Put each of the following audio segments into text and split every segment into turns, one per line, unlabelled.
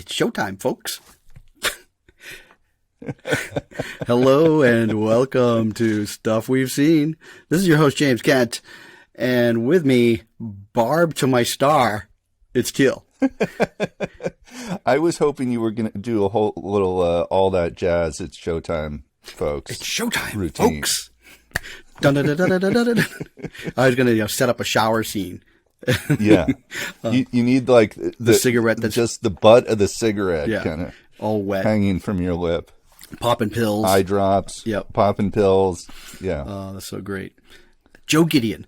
It's showtime, folks. Hello and welcome to Stuff We've Seen. This is your host, James Kent. And with me, Barb to my star, it's Teal.
I was hoping you were going to do a whole little all that jazz. It's showtime, folks.
It's showtime,
routine.
Folks. Dun, dun, dun, dun, dun, dun, dun. I was going to set up a shower scene.
Yeah. You need like
the cigarette that's
just the butt of the cigarette kind of
all wet,
hanging from your lip.
Popping pills.
Eye drops.
Yep.
Popping pills. Yeah.
Oh, that's so great. Joe Gideon.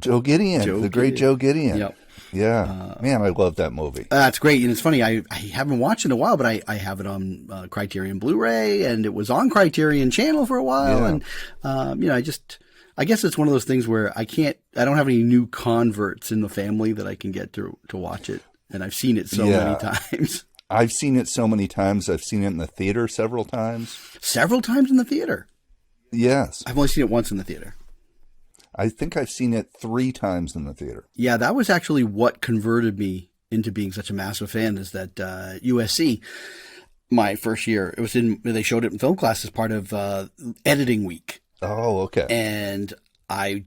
The great Joe Gideon.
Yep.
Yeah. Man, I love that movie.
It's great. And it's funny, I haven't watched it in a while, but I have it on Criterion Blu-ray, and it was on Criterion Channel for a while.
Yeah.
And, I guess it's one of those things where I don't have any new converts in the family that I can get to watch it. And I've seen it so many times.
I've seen it so many times. I've seen it in the theater several times.
Several times in the theater?
Yes.
I've only seen it once in the theater.
I think I've seen it 3 times in the theater.
Yeah, that was actually what converted me into being such a massive fan, is that USC, my first year, they showed it in film class as part of editing week.
Oh, okay.
And I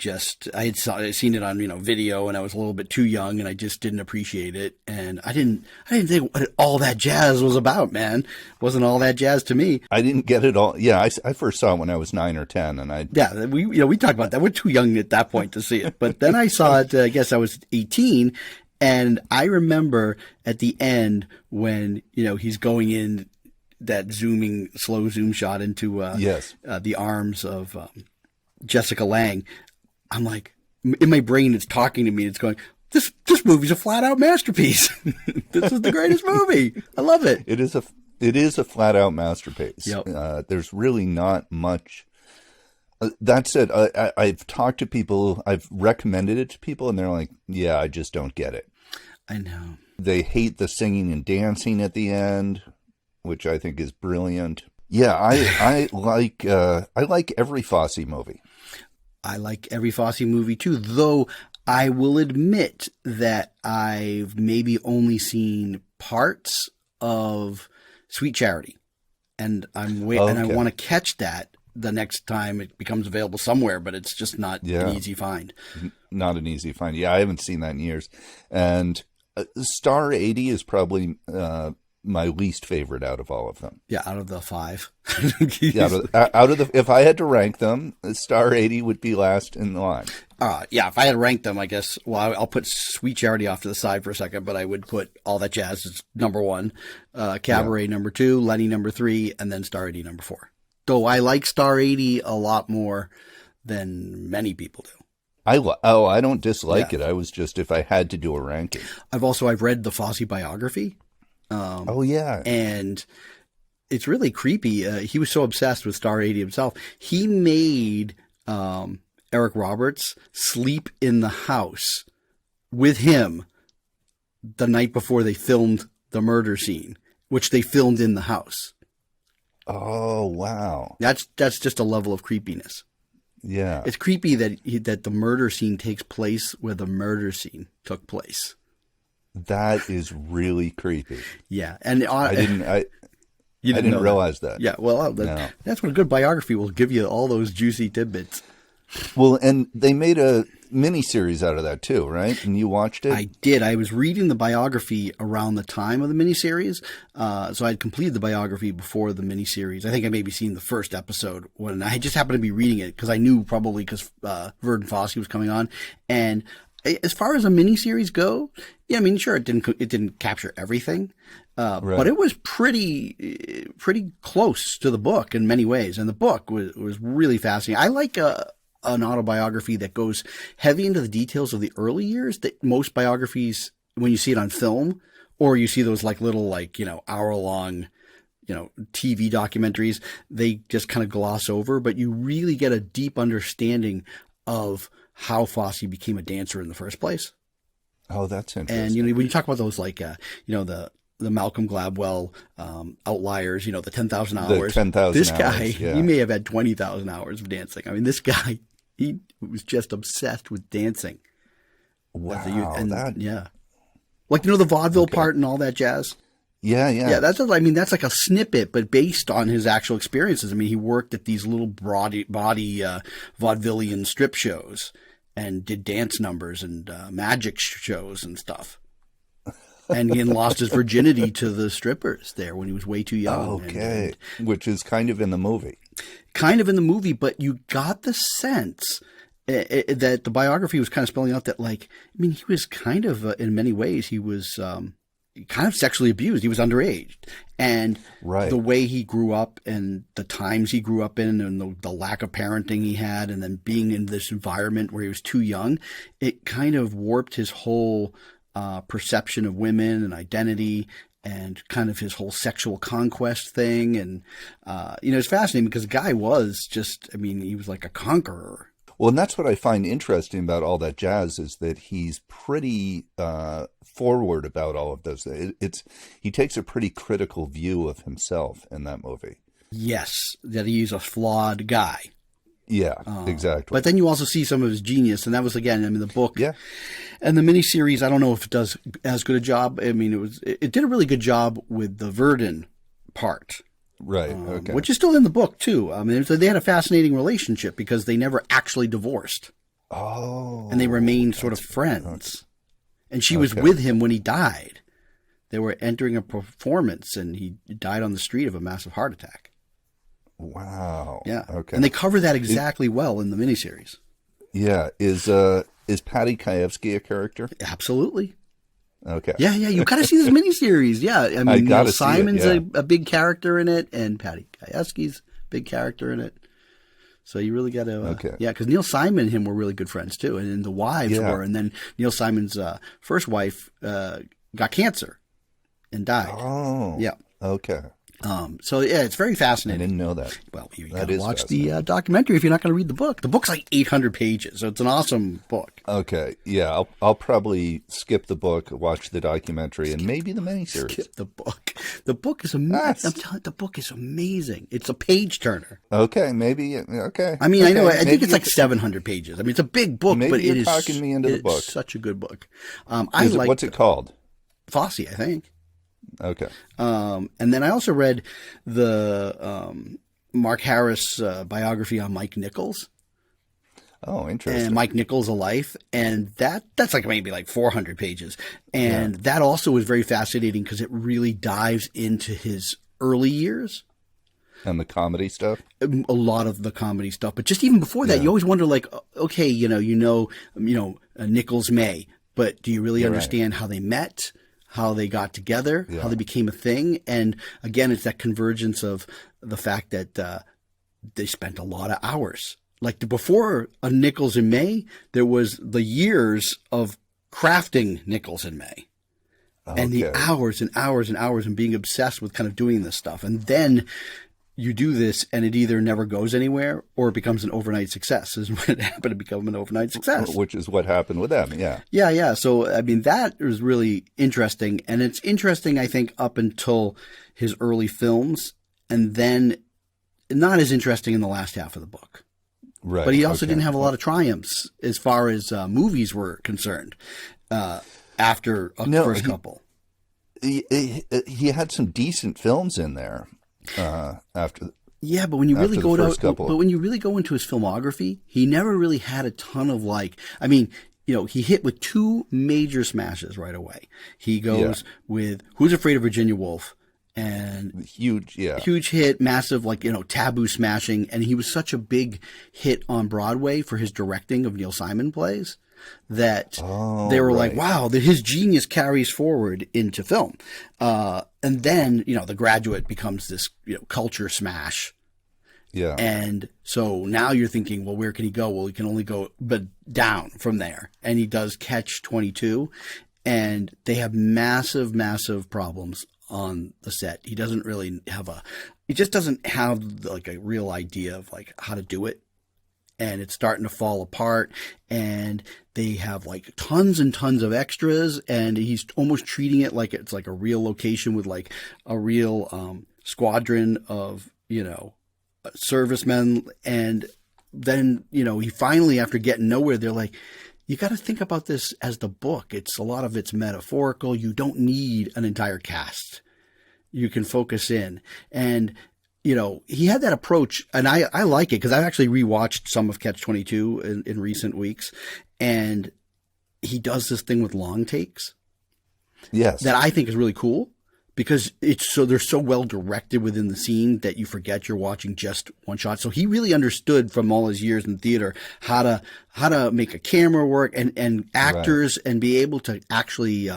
had seen it on, video, and I was a little bit too young, and I just didn't appreciate it. And I didn't think what all that jazz was about, man. It wasn't all that jazz to me.
I didn't get it all. Yeah, I first saw it when I was 9 or 10, and
we talked about that. We're too young at that point to see it. But then I saw it, I guess I was 18, and I remember at the end when, he's going in that slow zoom shot into the arms of Jessica Lange. I'm like, in my brain, it's talking to me. It's going, this movie's a flat out masterpiece. This is the greatest movie. I love it.
It is a flat out masterpiece.
Yep.
There's really not much. That said, I've talked to people, I've recommended it to people, and they're like, yeah, I just don't get it.
I know.
They hate the singing and dancing at the end, which I think is brilliant. Yeah, I like every Fosse movie.
I like every Fosse movie too, though I will admit that I've maybe only seen parts of Sweet Charity, and and I want to catch that the next time it becomes available somewhere, but it's just not an easy find.
Not an easy find. Yeah, I haven't seen that in years. And Star 80 is probably my least favorite out of all of them.
Yeah, out of the 5.
out of the, if I had to rank them, Star 80 would be last in line.
If I had to rank them, I guess, I'll put Sweet Charity off to the side for a second, but I would put All That Jazz as number 1, Cabaret number 2, Lenny number 3, and then Star 80 number 4. Though I like Star 80 a lot more than many people do.
I don't dislike it. I was just, if I had to do a ranking.
I've read the Fosse biography. And it's really creepy. He was so obsessed with Star 80 himself. He made Eric Roberts sleep in the house with him the night before they filmed the murder scene, which they filmed in the house.
Oh, wow.
That's just a level of creepiness.
Yeah.
It's creepy that the murder scene takes place where the murder scene took place.
That is really creepy.
Yeah, and
I didn't realize that.
Yeah, well, that's what a good biography will give you, all those juicy tidbits.
Well, and they made a miniseries out of that too, right? And you watched it?
I did. I was reading the biography around the time of the miniseries, so I'd completed the biography before the miniseries. I think I maybe seen the first episode when I just happened to be reading it because I knew probably because Verdun Fosse was coming on. And as far as a miniseries go, yeah, I mean, sure, it didn't capture everything,
right.
But it was pretty close to the book in many ways, and the book was really fascinating. I like an autobiography that goes heavy into the details of the early years that most biographies, when you see it on film, or you see those little hour-long TV documentaries, they just kind of gloss over, but you really get a deep understanding of how Fosse became a dancer in the first place.
Oh, that's interesting.
And, when you talk about those, the Malcolm Gladwell outliers, the 10,000 hours.
The 10,000
This
hours,
guy,
yeah.
He may have had 20,000 hours of dancing. I mean, this guy, he was just obsessed with dancing.
Wow.
Yeah. The vaudeville part and all that jazz.
Yeah, yeah.
Yeah, that's, I mean, that's like a snippet, but based on his actual experiences. I mean, he worked at these little body vaudevillian strip shows and did dance numbers and magic shows and stuff. And he lost his virginity to the strippers there when he was way too young.
Okay, which is kind of in the movie.
Kind of in the movie, but you got the sense that the biography was kind of spelling out that, like, I mean, he was kind of, in many ways, he was kind of sexually abused. He was underage. And the way he grew up and the times he grew up in and the lack of parenting he had, and then being in this environment where he was too young, it kind of warped his whole perception of women and identity, and kind of his whole sexual conquest thing. And, it's fascinating because the guy was just, I mean, he was like a conqueror.
Well, and that's what I find interesting about all that jazz, is that he's pretty forward about all of this. He takes a pretty critical view of himself in that movie.
Yes, that he's a flawed guy.
Yeah, exactly.
But then you also see some of his genius, and that was, again, I mean, the book.
Yeah.
And the miniseries, I don't know if it does as good a job. I mean, it did a really good job with the Verdon part.
Right, okay.
Which is still in the book, too. I mean, they had a fascinating relationship because they never actually divorced.
Oh.
And they remained sort of friends. Okay. And she was with him when he died. They were entering a performance, and he died on the street of a massive heart attack.
Wow.
Yeah.
Okay.
And they cover that exactly well in the miniseries.
Yeah. Is Patty Kaevsky a character?
Absolutely.
Okay.
Yeah. You got to see this miniseries. Yeah. I mean, Neil Simon's
a
big character in it, and Patty Kaevsky's a big character in it. So you really got to, yeah, because Neil Simon and him were really good friends too, and the wives were. And then Neil Simon's first wife got cancer and died.
Oh.
Yeah.
Okay.
So yeah, it's very fascinating.
I didn't know that.
Well, you got to watch the documentary if you're not going to read the book. The book's like 800 pages, so it's an awesome book.
Okay, yeah, I'll probably skip the book, watch the documentary, and maybe the miniseries.
Skip the book. The book is amazing. I'm telling you, the book is amazing. It's a page turner.
Okay, maybe. Okay.
I mean, I know. I think it's like 700 pages. I mean, it's a big book, but it is
talking me into the book.
It's such a good book.
What's it called?
Fosse, I think.
Okay.
And then I also read the Mark Harris biography on Mike Nichols.
Oh, interesting.
And Mike Nichols, A Life. And that's like maybe like 400 pages. And that also is very fascinating because it really dives into his early years.
And the comedy stuff?
A lot of the comedy stuff. But just even before that, you always wonder, like, okay, Nichols May, but do you really understand how they met? How they got together, how they became a thing. And again, it's that convergence of the fact that they spent a lot of hours. Like before a Nichols and May, there was the years of crafting Nichols and May. Okay. And the hours and hours and hours and being obsessed with kind of doing this stuff. And then you do this and it either never goes anywhere or it becomes an overnight success. Is when it happened to become an overnight success.
Which is what happened with them, yeah.
Yeah. So, I mean, that is really interesting. And it's interesting, I think, up until his early films, and then not as interesting in the last half of the book.
Right.
But he also didn't have a lot of triumphs as far as movies were concerned after the first couple.
He had some decent films in there. After
but when you really go into his filmography, he never really had a ton of he hit with two major smashes right away. He goes with Who's Afraid of Virginia Woolf, and
huge
hit, massive, taboo smashing, and he was such a big hit on Broadway for his directing of Neil Simon plays that they were like, wow, that his genius carries forward into film. And then, The Graduate becomes this, culture smash.
Yeah.
And so now you're thinking, well, where can he go? Well, he can only go but down from there. And he does Catch-22, and they have massive, massive problems on the set. He doesn't really he just doesn't have like a real idea of like how to do it. And it's starting to fall apart, and they have like tons and tons of extras, and he's almost treating it like it's like a real location with like a real squadron of, servicemen. And then, he finally, after getting nowhere, they're like, you got to think about this as the book. A lot of it's metaphorical. You don't need an entire cast. you can focus in. And, you know, he had that approach, and I like it because I've actually rewatched some of Catch-22 in recent weeks, and he does this thing with long takes.
Yes.
That I think is really cool because they're so well directed within the scene that you forget you're watching just one shot. So he really understood from all his years in theater how to make a camera work and actors and be able to actually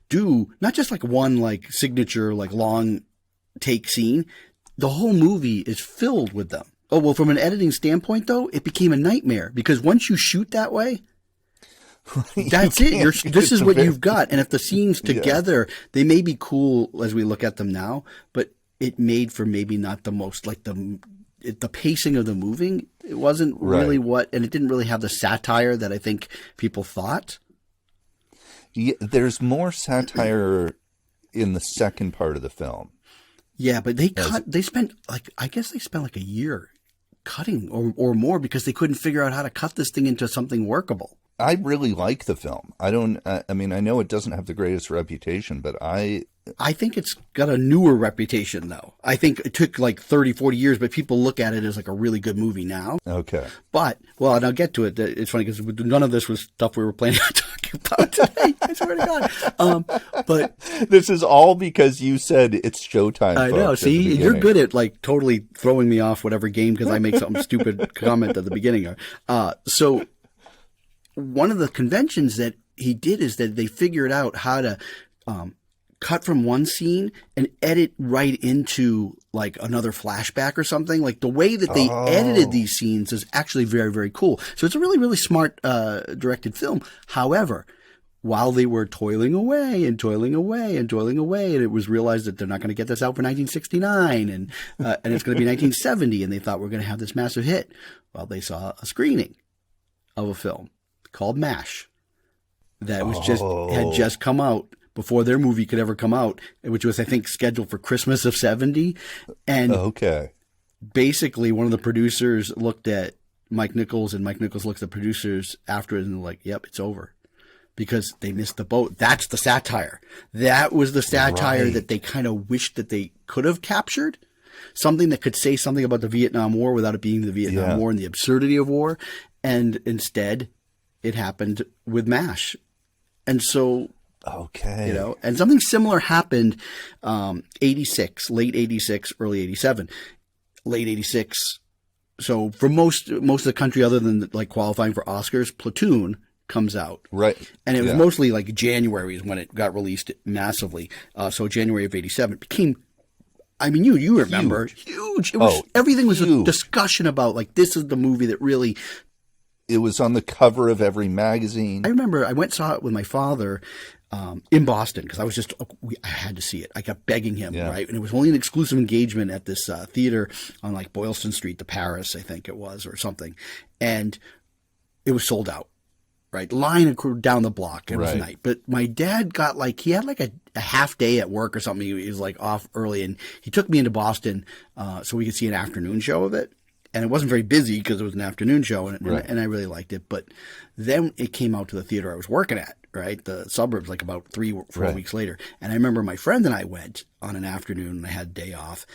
do not just like one like signature like long take scene. The whole movie is filled with them. Oh, well, from an editing standpoint though, it became a nightmare because once you shoot that way, that's it. This is what you've got. And if the scenes together, they may be cool as we look at them now, but it made for maybe not the most, like the pacing of the moving. It wasn't really and it didn't really have the satire that I think people thought.
Yeah, there's more satire in the second part of the film.
Yeah, but they spent like a year cutting or more because they couldn't figure out how to cut this thing into something workable.
I really like the film. I mean, I know it doesn't have the greatest reputation, but I
think it's got a newer reputation, though. I think it took like 30, 40 years, but people look at it as like a really good movie now.
Okay.
But, well, and I'll get to it. It's funny because none of this was stuff we were planning on talking about today. I swear to God. But
this is all because you said it's showtime.
I know. See, you're good at like totally throwing me off whatever game because I make something stupid comment at the beginning. So one of the conventions that he did is that they figured out how to cut from one scene and edit right into like another flashback or something. Like the way that they edited these scenes is actually very, very cool. So it's a really, really smart directed film. However, while they were toiling away, and it was realized that they're not going to get this out for 1969 and it's going to be 1970, and they thought we're going to have this massive hit. Well, they saw a screening of a film called MASH that was had just come out before their movie could ever come out, which was, I think, scheduled for Christmas of 70. And basically one of the producers looked at Mike Nichols, and Mike Nichols looked at the producers after it and they're like, yep, it's over. Because they missed the boat. That's the satire. That was the satire that they kind of wished that they could have captured. Something that could say something about the Vietnam War without it being the Vietnam War and the absurdity of war. And instead, it happened with MASH. And so, you know, and something similar happened 86, late 86, early 87. Late 86. So for most of the country, other than like qualifying for Oscars, Platoon comes out.
Right.
And it was mostly like January is when it got released massively. So January of 87 became, I mean, you remember, huge. It was, everything was a discussion about like, this is the movie that really.
It was on the cover of every magazine.
I remember I went and saw it with my father in Boston because I had to see it. I kept begging him, right? And it was only an exclusive engagement at this theater on like Boylston Street, the Paris, I think it was, or something. And it was sold out. Right, line down the block. It was night. But my dad got he had like a half day at work or something. He was like off early, and he took me into Boston so we could see an afternoon show of it. And it wasn't very busy because it was an afternoon show, and I really liked it. But then it came out to the theater I was working at, right, the suburbs, like about 3 or 4 weeks later. And I remember my friend and I went on an afternoon, and I had a day off,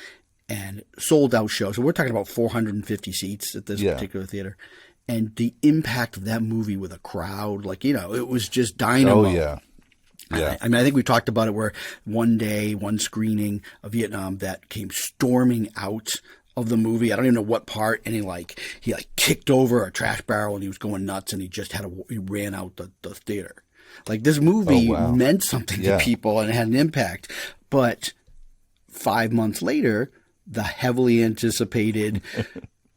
and sold out show. So we're talking about 450 seats at this particular theater. And the impact of that movie with a crowd, like, you know, it was just dynamo.
Oh, yeah. Yeah.
I mean, I think we talked about it where one screening of Vietnam that came storming out of the movie. I don't even know what part. And he kicked over a trash barrel and he was going nuts and he ran out the theater. Like this movie meant something to people and it had an impact. But 5 months later, the heavily anticipated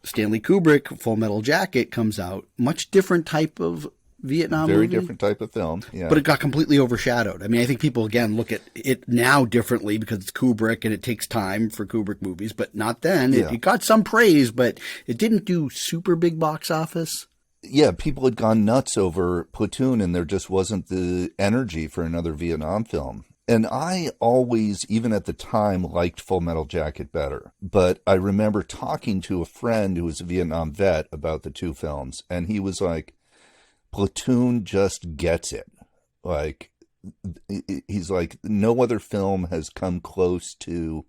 Stanley Kubrick, Full Metal Jacket comes out. Much different type of Vietnam movie.
Very different type of film,
but it got completely overshadowed. I mean, I think people, again, look at it now differently because it's Kubrick and it takes time for Kubrick movies, but not then. It got some praise, but it didn't do super big box office.
Yeah, people had gone nuts over Platoon and there just wasn't the energy for another Vietnam film. And I always, even at the time, liked Full Metal Jacket better. But I remember talking to a friend who was a Vietnam vet about the two films, and he was like, Platoon just gets it. Like, he's like, no other film has come close to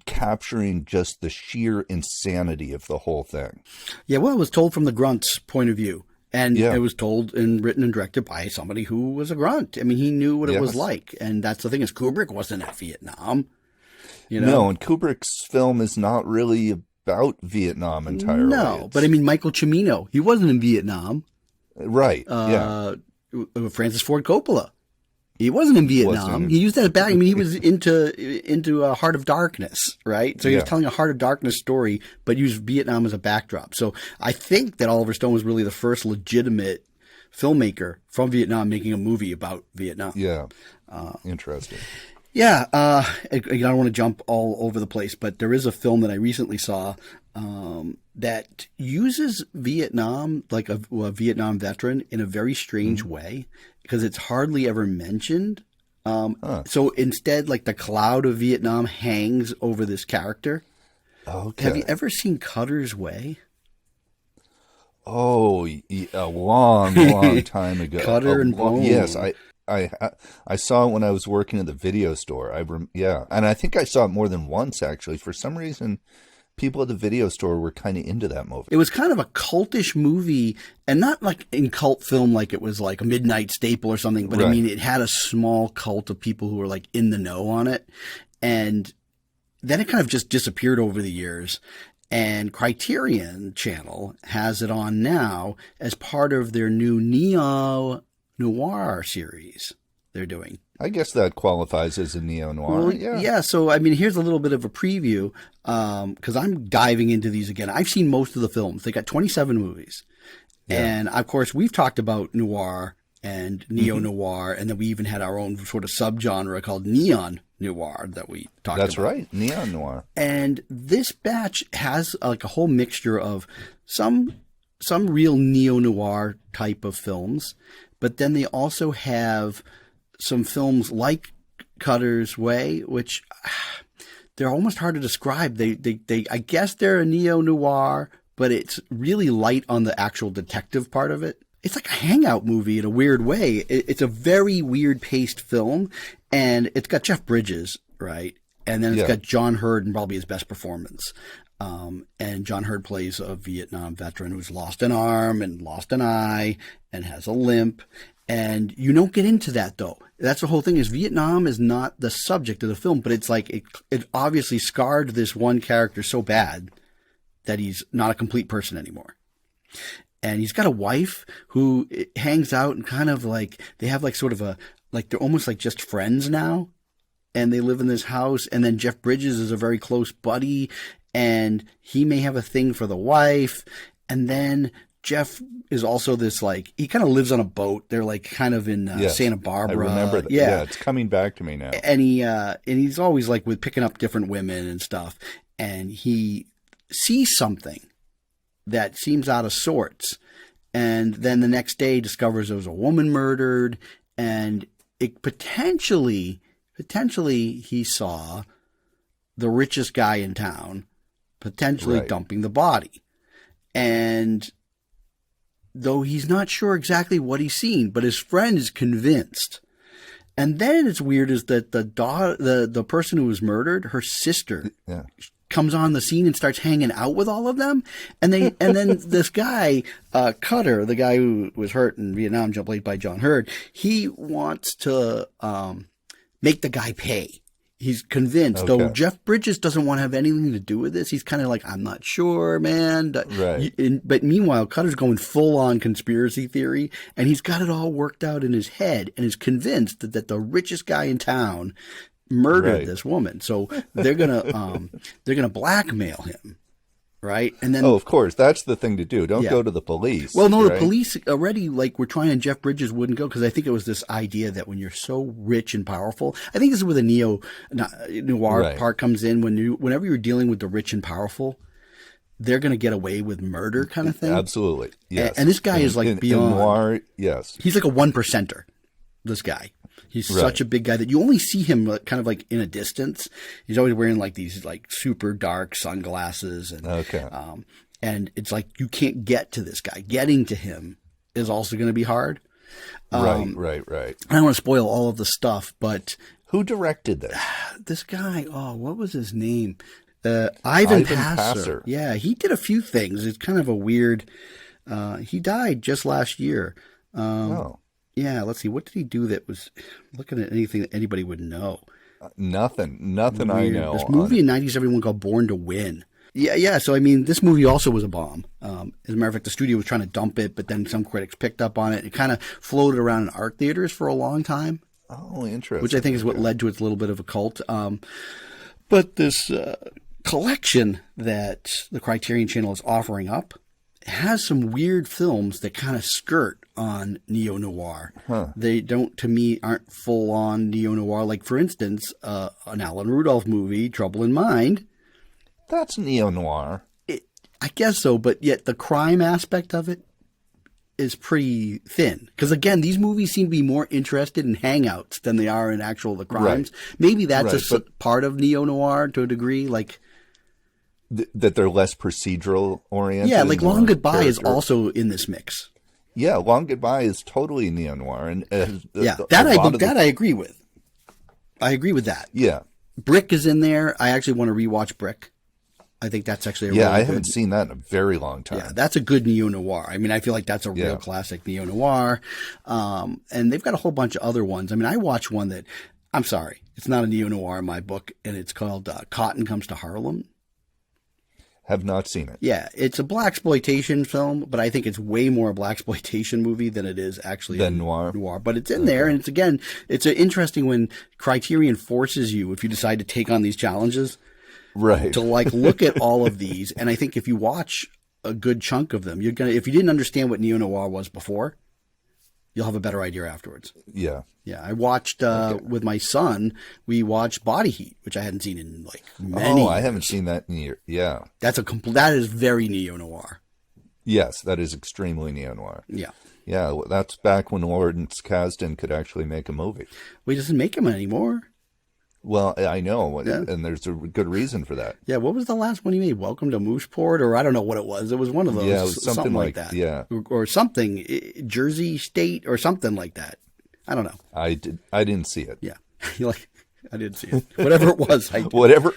capturing just the sheer insanity of the whole thing.
Yeah, well, it was told from the grunt's point of view. And
Yeah.
it was told and written and directed by somebody who was a grunt. I mean, he knew what it was
Yes.
like. And that's the thing is Kubrick wasn't at Vietnam. You
No,
know?
and Kubrick's film is not really about Vietnam entirely.
No, but I mean, Michael Cimino, he wasn't in Vietnam.
Right. Yeah.
Francis Ford Coppola, he wasn't in Vietnam.
Wasn't.
He used that back. I mean, he was into Heart of Darkness, right? So he was
Yeah.
telling a Heart of Darkness story, but used Vietnam as a backdrop. So I think that Oliver Stone was really the first legitimate filmmaker from Vietnam making a movie about Vietnam.
Yeah. Interesting.
Yeah, I don't want to jump all over the place, but there is a film that I recently saw that uses Vietnam, like a Vietnam veteran, in a very strange way because it's hardly ever mentioned. So instead, like the cloud of Vietnam hangs over this character.
Okay.
Have you ever seen Cutter's Way?
Oh, a long time ago.
Cutter and Bone.
Yes, I saw it when I was working at the video store. Yeah, and I think I saw it more than once actually. For some reason, people at the video store were kind of into that movie.
It was kind of a cultish movie, and not like in cult film, like it was like a Midnight Staple or something. But I
Right.
mean, it had a small cult of people who were like in the know on it, and then it kind of just disappeared over the years. And Criterion Channel has it on now as part of their new neo noir series they're doing.
I guess that qualifies as a neo-noir.
Well,
yeah.
So, I mean, here's a little bit of a preview because I'm diving into these again. I've seen most of the films. They got 27 movies.
Yeah.
And, of course, we've talked about noir and neo-noir, and then we even had our own sort of subgenre called neon noir that we talked
That's
about.
right, neo-noir.
And this batch has like a whole mixture of some real neo-noir type of films, but then they also have some films like Cutter's Way, which they're almost hard to describe. They I guess they're a neo-noir, but it's really light on the actual detective part of it. It's like a hangout movie in a weird way. It's a very weird paced film, and it's got Jeff Bridges, right? And then it's got John Hurd in probably his best performance. And John Hurd plays a Vietnam veteran who's lost an arm and lost an eye and has a limp. And you don't get into that, though. That's the whole thing is Vietnam is not the subject of the film, but it's like it obviously scarred this one character so bad that he's not a complete person anymore. And he's got a wife who hangs out and kind of like they have like sort of like they're almost like just friends now. And they live in this house. And then Jeff Bridges is a very close buddy. And he may have a thing for the wife. And then Jeff is also this like, he kind of lives on a boat. They're like kind of in Santa Barbara.
I remember that.
Yeah.
It's coming back to me now.
And he's always like with picking up different women and stuff. And he sees something that seems out of sorts. And then the next day discovers there was a woman murdered. And it potentially he saw the richest guy in town potentially dumping the body. And though he's not sure exactly what he's seen, but his friend is convinced. And then it's weird is that the person who was murdered, her sister, comes on the scene and starts hanging out with all of them. And then this guy, Cutter, the guy who was hurt in Vietnam, played by John Hurd, he wants to make the guy pay. He's convinced, though Jeff Bridges doesn't want to have anything to do with this. He's kind of like, I'm not sure, man.
Right.
But meanwhile, Cutter's going full on conspiracy theory, and he's got it all worked out in his head and is convinced that the richest guy in town murdered this woman. So they're gonna blackmail him. Right. And then,
of course, that's the thing to do. Don't go to the police.
Well, no, the police already were trying, and Jeff Bridges wouldn't go because I think it was this idea that when you're so rich and powerful, I think this is where the neo-noir part comes in. Whenever you're dealing with the rich and powerful, they're going to get away with murder kind of thing.
Absolutely. Yes.
And this guy is like beyond.
In noir, yes.
He's like a 1%er, this guy. He's such a big guy that you only see him kind of like in a distance. He's always wearing like these like super dark sunglasses and it's like you can't get to this guy. Getting to him is also going to be hard.
Right.
I don't want to spoil all of the stuff, but
Who directed this?
this guy, what was his name? Ivan Passer. Yeah, he did a few things. It's kind of a weird. He died just last year.
Oh,
Yeah, let's see. What did he do that was looking at anything that anybody would know?
nothing
Weird.
I know.
This movie in 1971 called Born to Win. Yeah. So, I mean, this movie also was a bomb. As a matter of fact, the studio was trying to dump it, but then some critics picked up on it. It kind of floated around in art theaters for a long time.
Oh, interesting.
Which I think is what led to its little bit of a cult. But this collection that the Criterion Channel is offering up has some weird films that kind of skirt on neo-noir.
Huh.
They don't, to me, aren't full-on neo-noir. Like, for instance, an Alan Rudolph movie, Trouble in Mind.
That's neo-noir.
I guess so, but yet the crime aspect of it is pretty thin. Because, again, these movies seem to be more interested in hangouts than they are in actual the crimes. Right. Maybe that's part of neo-noir to a degree, like...
that they're less procedural oriented.
Yeah, like Long Goodbye is also in this mix.
Yeah, Long Goodbye is totally neo-noir. And
I agree with. I agree with that.
Yeah.
Brick is in there. I actually want to rewatch Brick. I think that's actually
I haven't seen that in a very long time.
Yeah, that's a good neo-noir. I mean, I feel like that's a real classic neo-noir. And they've got a whole bunch of other ones. I mean, I watched one that, I'm sorry, it's not a neo-noir in my book, and it's called Cotton Comes to Harlem.
Have not seen it.
Yeah, it's a blaxploitation film, but I think it's way more a blaxploitation movie than it is actually
noir.
But it's in there, and it's interesting when Criterion forces you, if you decide to take on these challenges,
right,
to like look at all of these. And I think if you watch a good chunk of them, if you didn't understand what neo-noir was before, you'll have a better idea afterwards.
Yeah.
Yeah, I watched with my son. We watched Body Heat, which I hadn't seen in like many years.
I haven't seen that in years. Yeah,
that is very neo noir.
Yes, that is extremely neo noir.
Yeah,
yeah, that's back when Lawrence Kasdan could actually make a movie.
Well, he doesn't make them anymore.
Well, I know, and there's a good reason for that.
Yeah, what was the last one he made? Welcome to Mooseport, or I don't know what it was. It was one of those.
Yeah, it was something like
that.
Yeah,
or something, Jersey State, or something like that. I don't know.
I didn't see it.
Yeah. I didn't see it. Whatever it was.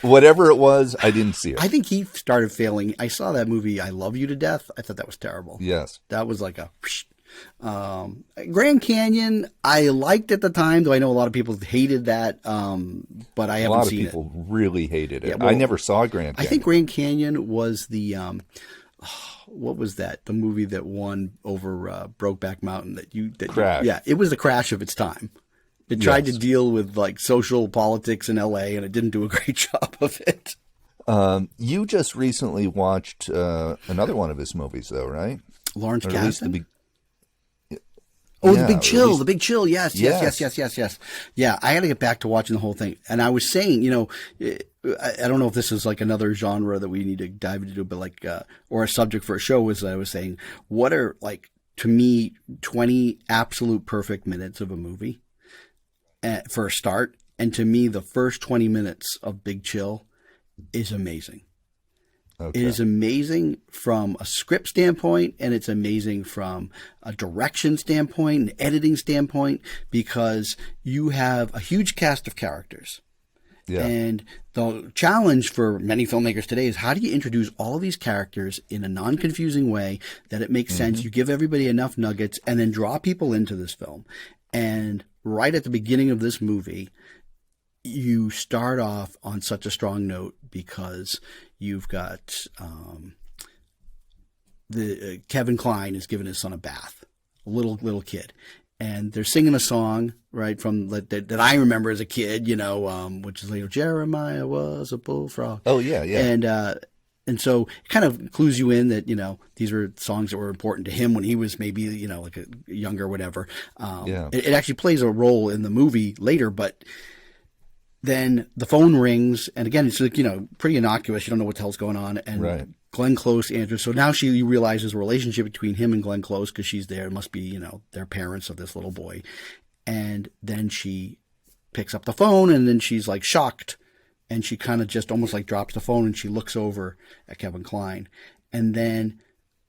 Whatever it was, I didn't see it.
I think he started failing. I saw that movie, I Love You to Death. I thought that was terrible.
Yes.
That was like a... Grand Canyon, I liked at the time, though I know a lot of people hated that, but I haven't seen it.
A lot of people really hated it.
Yeah, well,
I never saw Grand Canyon.
I think Grand Canyon was the... what was that? The movie that won over Brokeback Mountain
Crash.
Yeah, it was the Crash of its time. It tried to deal with like social politics in LA, and it didn't do a great job of it.
You just recently watched another one of his movies, though, right?
Lawrence Kasdan? The Big Chill. The Big Chill. Yes. Yeah, I had to get back to watching the whole thing. And I was saying, I don't know if this is like another genre that we need to dive into, but like, or a subject for a show, as I was saying, what are like, to me, 20 absolute perfect minutes of a movie for a start. And to me, the first 20 minutes of Big Chill is amazing. Okay. It is amazing from a script standpoint, and it's amazing from a direction standpoint, an editing standpoint, because you have a huge cast of characters. Yeah. And the challenge for many filmmakers today is how do you introduce all of these characters in a non-confusing way that it makes sense, you give everybody enough nuggets, and then draw people into this film. And right at the beginning of this movie, you start off on such a strong note because you've got Kevin Kline is giving his son a bath, a little kid, and they're singing a song right from that I remember as a kid, which is like Jeremiah was a bullfrog.
Oh yeah.
And so it kind of clues you in that these were songs that were important to him when he was maybe like a younger or whatever. It actually plays a role in the movie later, but. Then the phone rings, and again, it's like, pretty innocuous. You don't know what the hell's going on. And Glenn Close answers. So now she realizes a relationship between him and Glenn Close because she's there. It must be, their parents of this little boy. And then she picks up the phone, and then she's like shocked. And she kind of just almost like drops the phone, and she looks over at Kevin Kline. And then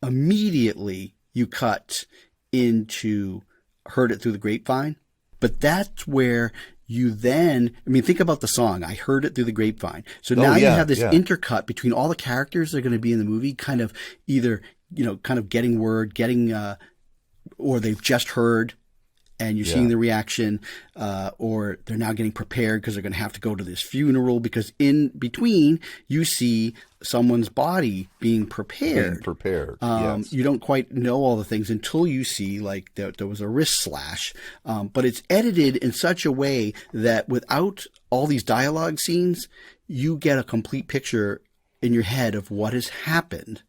immediately you cut into heard it through the grapevine. But that's where you then, I mean, think about the song, I heard it through the grapevine. So now you have this intercut between all the characters that are going to be in the movie, kind of either, kind of getting word, or they've just heard, and you're seeing the reaction, or they're now getting prepared because they're going to have to go to this funeral, because in between you see someone's body being prepared.
Yes.
You don't quite know all the things until you see like there was a wrist slash, but it's edited in such a way that without all these dialogue scenes, you get a complete picture in your head of what has happened.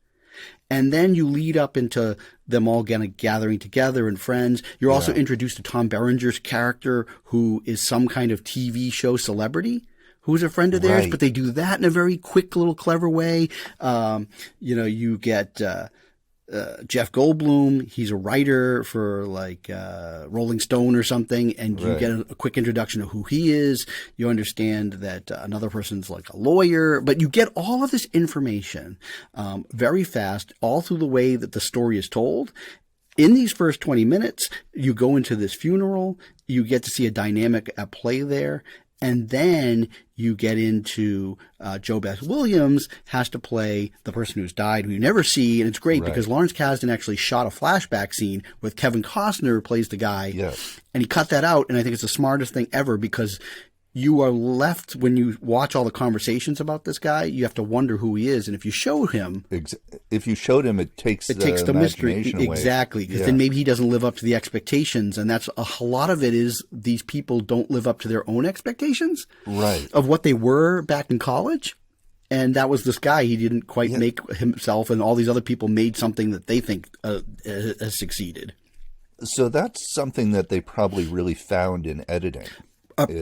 And then you lead up into them all kind of gathering together and friends. You're also introduced to Tom Berenger's character, who is some kind of TV show celebrity who's a friend of theirs, but they do that in a very quick little clever way. You get Jeff Goldblum. He's a writer for like Rolling Stone or something, and you get a quick introduction of who he is. You understand that another person's like a lawyer, but you get all of this information very fast, all through the way that the story is told. In these first 20 minutes, you go into this funeral. You get to see a dynamic at play there. And then you get into Joe Beth Williams has to play the person who's died, who you never see. And it's great because Lawrence Kasdan actually shot a flashback scene with Kevin Costner, who plays the guy.
Yes.
And he cut that out. And I think it's the smartest thing ever, because you are left, when you watch all the conversations about this guy, you have to wonder who he is. And if you show him,
it takes the mystery away.
Exactly. Because then maybe he doesn't live up to the expectations. And that's a lot of it is these people don't live up to their own expectations of what they were back in college. And that was this guy. He didn't quite make himself, and all these other people made something that they think has succeeded.
So that's something that they probably really found in editing.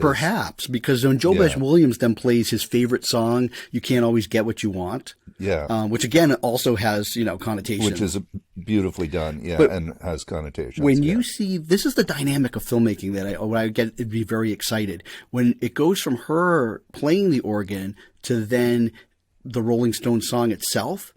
Perhaps, because when Joe Beth Williams then plays his favorite song, "You Can't Always Get What You Want," which again also has connotation,
which is beautifully done, and has connotations.
When you see, this is the dynamic of filmmaking that I get, it'd be very excited when it goes from her playing the organ to then the Rolling Stone song itself.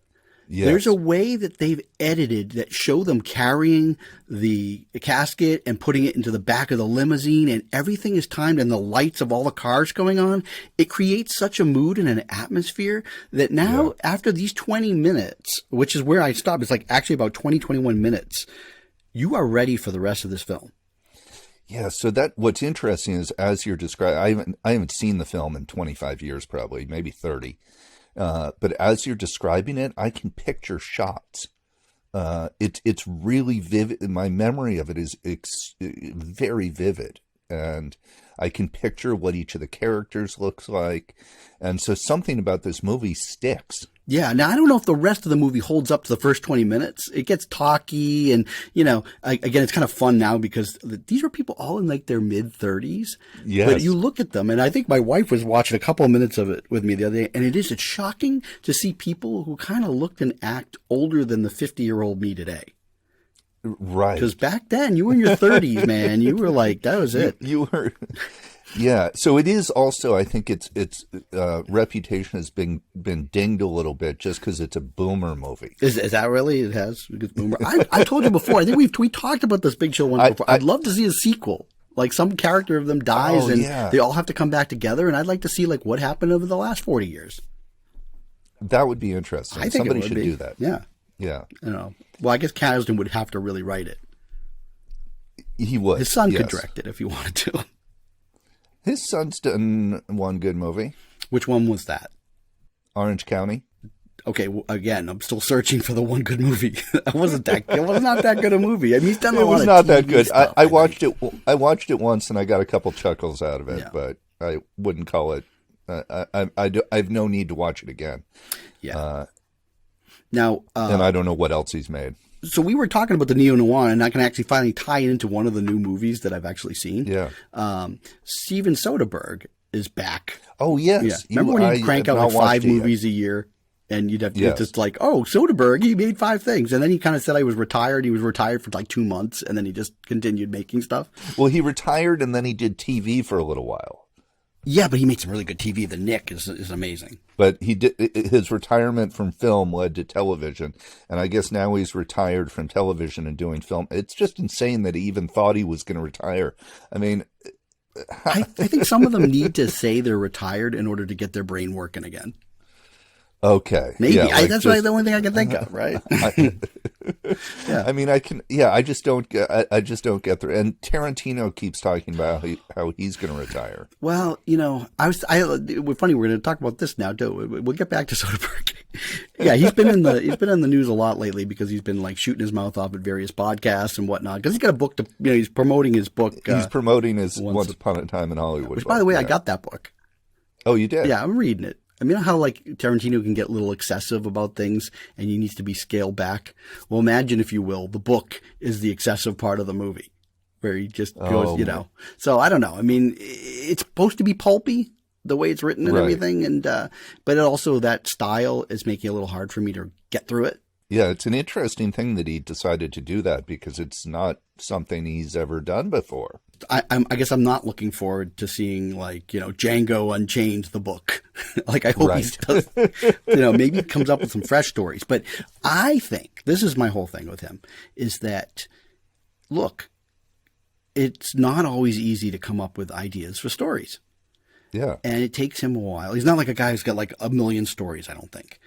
Yes. There's a way that they've edited that show them carrying the casket and putting it into the back of the limousine, and everything is timed, and the lights of all the cars going on. It creates such a mood and an atmosphere that now after these 20 minutes, which is where I stopped, it's like actually about 21 minutes, you are ready for the rest of this film.
Yeah, so what's interesting is, as you're describing, I haven't seen the film in 25 years, probably, maybe 30. But as you're describing it, I can picture shots. It's really vivid. My memory of it is very vivid, and I can picture what each of the characters looks like. And so something about this movie sticks.
Yeah. Now, I don't know if the rest of the movie holds up to the first 20 minutes. It gets talky, and, again, it's kind of fun now because these are people all in like their mid-30s.
Yes.
But you look at them, and I think my wife was watching a couple of minutes of it with me the other day, and it's shocking to see people who kind of look and act older than the 50-year-old me today.
Right.
Because back then, you were in your 30s, man. You were like, that was it.
You were... Yeah, so it is also, I think its reputation has been dinged a little bit just because it's a boomer movie.
Is that really? It has? Because boomer. I told you before, I think we talked about this Big Chill one before. I'd love to see a sequel. Like some character of them dies they all have to come back together, and I'd like to see like what happened over the last 40 years.
That would be interesting.
I think
somebody should do that.
Yeah.
Yeah.
Well, I guess Kasdan would have to really write it.
He would.
His son could direct it if he wanted to.
His son's done one good movie.
Which one was that?
Orange County.
Okay, well, again, I'm still searching for the one good movie. It was not that good a movie. I mean, he's done a lot of TV. It was not that good.
Stuff, I watched it. I watched it once, and I got a couple chuckles out of it, but I wouldn't call it. I have no need to watch it again.
Yeah. Now,
and I don't know what else he's made.
So we were talking about the neo-noir, and I can actually finally tie it into one of the new movies that I've actually seen.
Yeah.
Steven Soderbergh is back.
Oh, yes.
Yeah. Remember when he'd crank out like 5 movies a year? And you'd have to it's just like, oh, Soderbergh, he made 5 things. And then he kind of said he was retired. He was retired for like 2 months, and then he just continued making stuff.
Well, he retired, and then he did TV for a little while.
Yeah, but he made some really good TV. The Nick is amazing.
But his retirement from film led to television, and I guess now he's retired from television and doing film. It's just insane that he even thought he was going to retire. I mean,
I think some of them need to say they're retired in order to get their brain working again.
Okay.
Maybe.
Yeah, like
that's the only thing I can think of, right?
Yeah. I mean, I just don't get through. And Tarantino keeps talking about how he's going to retire.
Well, we're funny. We're going to talk about this now too. We'll get back to Soderbergh. Yeah, he's been in the news a lot lately because he's been like shooting his mouth off at various podcasts and whatnot. Because he's got a book he's promoting his book.
He's promoting his Once Upon a Time in Hollywood.
Which, by the way, I got that book.
Oh, you did?
Yeah, I'm reading it. I mean, how like Tarantino can get a little excessive about things and he needs to be scaled back. Well, imagine, if you will, the book is the excessive part of the movie where he just goes, So I don't know. I mean, it's supposed to be pulpy the way it's written and everything. And, but also that style is making it a little hard for me to get through it.
Yeah, it's an interesting thing that he decided to do that because it's not something he's ever done before.
I guess I'm not looking forward to seeing Django Unchained, the book. Like I hope he does, maybe he comes up with some fresh stories. But I think this is my whole thing with him is that, look, it's not always easy to come up with ideas for stories.
Yeah.
And it takes him a while. He's not like a guy who's got like a million stories, I don't think.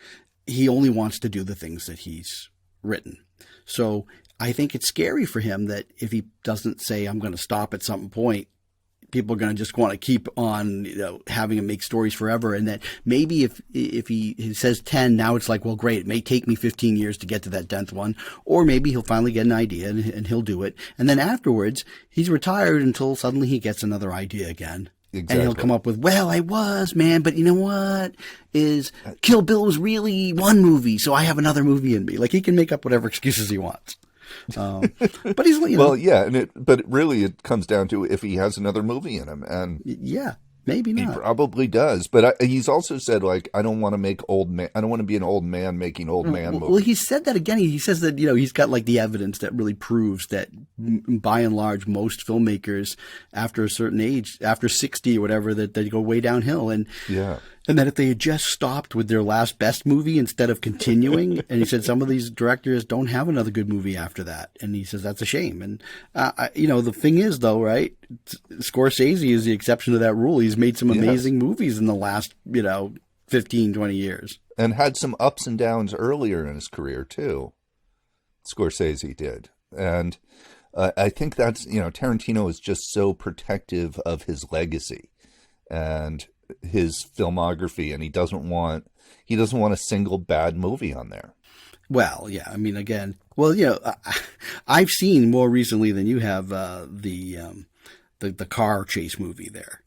He only wants to do the things that he's written. So I think it's scary for him that if he doesn't say, I'm going to stop at some point, people are going to just want to keep on having him make stories forever. And that maybe if he says 10, now it's like, well, great, it may take me 15 years to get to that 10th one. Or maybe he'll finally get an idea and he'll do it. And then afterwards, he's retired until suddenly he gets another idea again. Exactly. And he'll come up with, well, I was, man, but you know what? Kill Bill was really one movie, so I have another movie in me. Like, he can make up whatever excuses he wants. But he's,
well, yeah, but really it comes down to if he has another movie in him, and
yeah, maybe not.
He probably does, but he's also said like, I don't want to be an old man making old man movies.
Well, he said that again. He says that he's got like the evidence that really proves that by and large most filmmakers after a certain age, after 60 or whatever, that they go way downhill, and yeah. And that if they had just stopped with their last best movie instead of continuing, and he said some of these directors don't have another good movie after that. And he says that's a shame. And, the thing is, though, right, Scorsese is the exception to that rule. He's made some amazing movies in the last, 15, 20 years.
And had some ups and downs earlier in his career, too. Scorsese did. And I think that's, Tarantino is just so protective of his legacy and his filmography, and he doesn't want a single bad movie on there.
Well, yeah, I mean, again, I've seen more recently than you have the car chase movie there,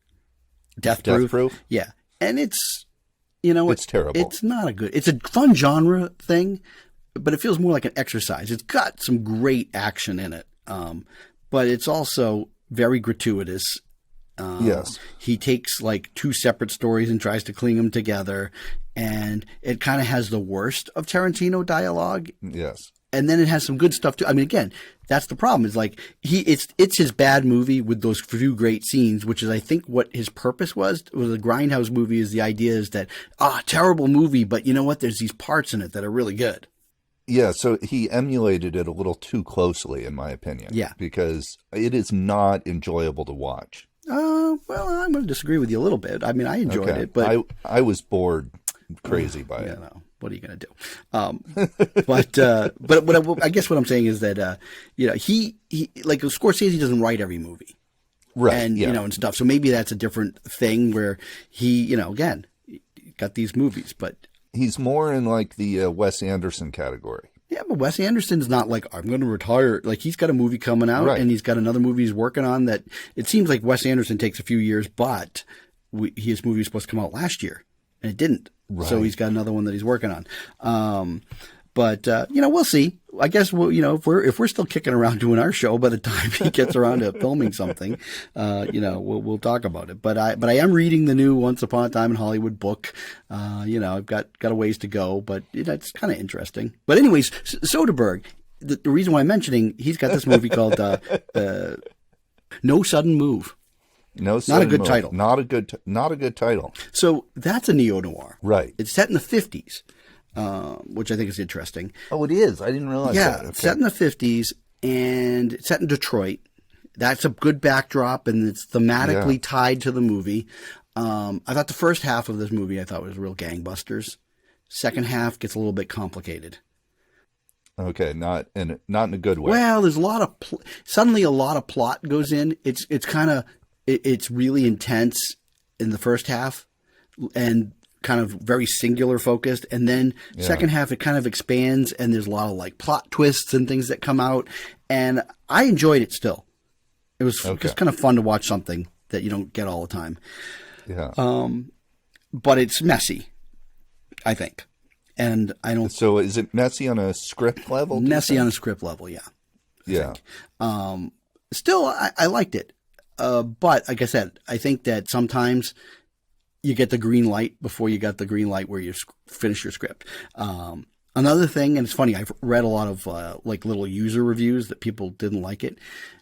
Death Proof. Yeah, and it's it's terrible. It's not it's a fun genre thing, but it feels more like an exercise. It's got some great action in it, but it's also very gratuitous.
Yes.
He takes like two separate stories and tries to cling them together, and it kind of has the worst of Tarantino dialogue.
Yes.
And then it has some good stuff too. I mean, again, that's the problem. Is like it's his bad movie with those few great scenes, which is I think what his purpose was. It was a grindhouse movie. Is the idea is that terrible movie, but you know what? There's these parts in it that are really good.
Yeah, so he emulated it a little too closely, in my opinion.
Yeah,
because it is not enjoyable to watch.
Well, I'm going to disagree with you a little bit. I mean, I enjoyed it, but
I was bored crazy by it.
No, what are you going to do? But I guess what I'm saying is that he like Scorsese doesn't write every movie,
right?
And and stuff. So maybe that's a different thing where he again got these movies, but
he's more in like the Wes Anderson category.
Yeah, but Wes Anderson's not like, I'm going to retire. Like, he's got a movie coming out, right. And he's got another movie he's working on that it seems like Wes Anderson takes a few years, but his movie was supposed to come out last year, and it didn't. Right. So he's got another one that he's working on. But we'll see. I guess if we're still kicking around doing our show by the time he gets around to filming something, we'll talk about it. But I am reading the new Once Upon a Time in Hollywood book. I've got a ways to go, but it's kind of interesting. But anyways, Soderbergh, the reason why I'm mentioning, he's got this movie called No Sudden Move.
No,
Not a good title.
Not a good title.
So that's a neo-noir.
Right.
It's set in the 50s, which I think is interesting.
Oh, it is. I didn't realize that.
Yeah, set in the 50s and it's set in Detroit. That's a good backdrop, and it's thematically tied to the movie. I thought the first half of this movie was real gangbusters. Second half gets a little bit complicated.
Okay, not in a good way.
Well, there's a lot of suddenly a lot of plot goes in. It's really intense in the first half, and kind of very singular focused, and then second half it kind of expands, and there's a lot of like plot twists and things that come out, and I enjoyed it still. It was just kind of fun to watch something that you don't get all the time.
Yeah.
But it's messy, I think. And I don't.
So is it messy on a script level?
Messy on a script level, yeah.
Yeah.
Still, I liked it. But like I said, I think that sometimes you get the green light before you got the green light where you finish your script. Another thing, and it's funny, I've read a lot of like little user reviews that people didn't like it.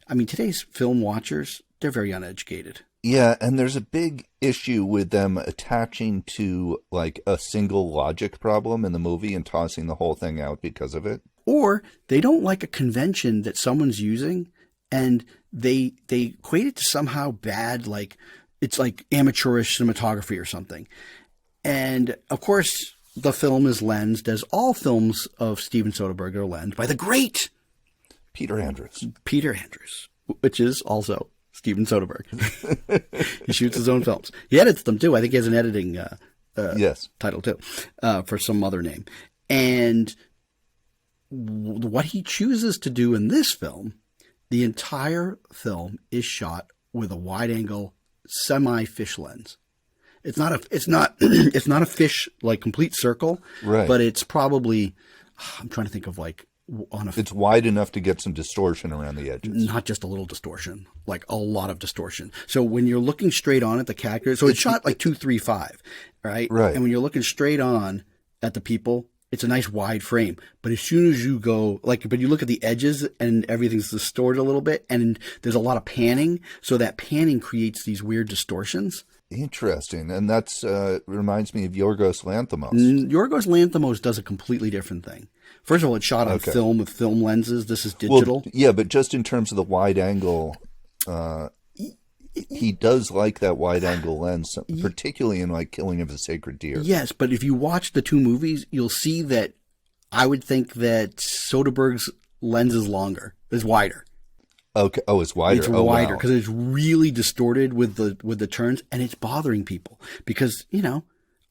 I mean, today's film watchers, they're very uneducated.
Yeah, and there's a big issue with them attaching to like a single logic problem in the movie and tossing the whole thing out because of it.
Or they don't like a convention that someone's using, and they equate it to somehow bad, like it's like amateurish cinematography or something. And of course, the film is lensed, as all films of Steven Soderbergh are lensed, by the great
Peter Andrews,
which is also Steven Soderbergh. He shoots his own films. He edits them too. I think he has an editing title too, for some other name. And what he chooses to do in this film, the entire film is shot with a wide-angle semi-fish lens. It's not a fish like complete circle,
right?
But it's probably, I'm trying to think of like
it's wide enough to get some distortion around the edges.
Not just a little distortion, like a lot of distortion. So when you're looking straight on at the characters, so it's shot like 2.35, right?
Right.
And when you're looking straight on at the people, it's a nice wide frame. But as soon as you go, but you look at the edges and everything's distorted a little bit, and there's a lot of panning. So that panning creates these weird distortions.
Interesting. And that's reminds me of Yorgos Lanthimos.
Yorgos Lanthimos does a completely different thing. First of all, it's shot on film with film lenses. This is digital.
Well, yeah, but just in terms of the wide angle, he does like that wide angle lens, particularly in like Killing of a Sacred Deer.
Yes, but if you watch the two movies, you'll see that I would think that Soderbergh's lens is wider.
Okay. Oh, it's wider.
It's wider because it's really distorted with the turns, and it's bothering people because,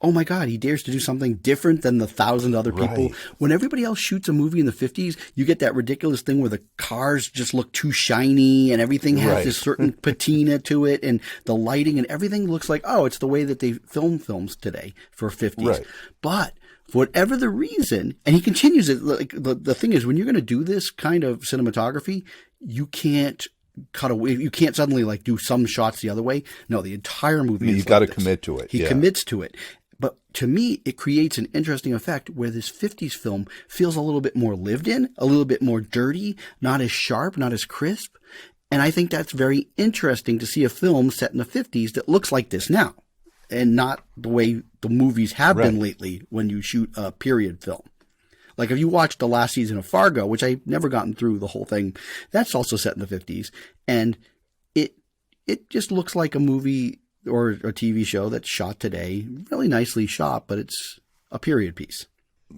oh my God, he dares to do something different than the 1,000 other people. Right. When everybody else shoots a movie in the 50s, you get that ridiculous thing where the cars just look too shiny and everything has this certain patina to it, and the lighting and everything looks like, it's the way that they film films today for 50s. Right. But for whatever the reason, and he continues it, like the thing is, when you're going to do this kind of cinematography, you can't cut away. You can't suddenly like do some shots the other way. No, the entire movie is
you've got to commit to it.
He commits to it. But to me, it creates an interesting effect where this 50s film feels a little bit more lived in, a little bit more dirty, not as sharp, not as crisp. And I think that's very interesting to see a film set in the 50s that looks like this now, and not the way the movies have been lately when you shoot a period film. Like if you watch the last season of Fargo, which I've never gotten through the whole thing, that's also set in the 50s. And it just looks like a movie or a TV show that's shot today, really nicely shot, but it's a period piece.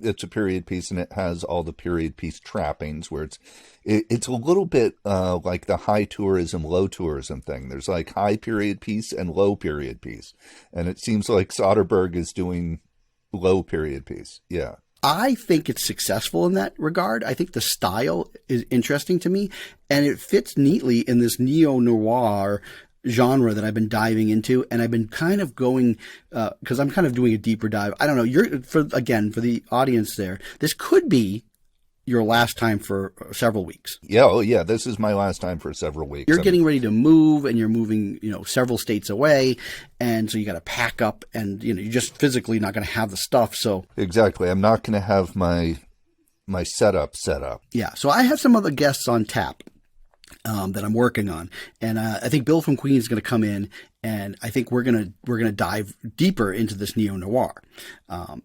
It's a period piece, and it has all the period piece trappings where it's a little bit like the high tourism, low tourism thing. There's like high period piece and low period piece. And it seems like Soderbergh is doing low period piece. Yeah.
I think it's successful in that regard. I think the style is interesting to me, and it fits neatly in this neo-noir genre that I've been diving into, and I've been kind of going because I'm kind of doing a deeper dive. I don't know. For the audience there, this could be your last time for several weeks.
Yeah, oh yeah, this is my last time for several weeks.
You're getting ready to move, and you're moving, several states away, and so you got to pack up, and you're just physically not going to have the stuff. So
exactly, I'm not going to have my setup set up.
Yeah, so I have some other guests on tap. that I'm working on, and I think Bill from Queens is going to come in, and I think we're gonna dive deeper into this neo noir.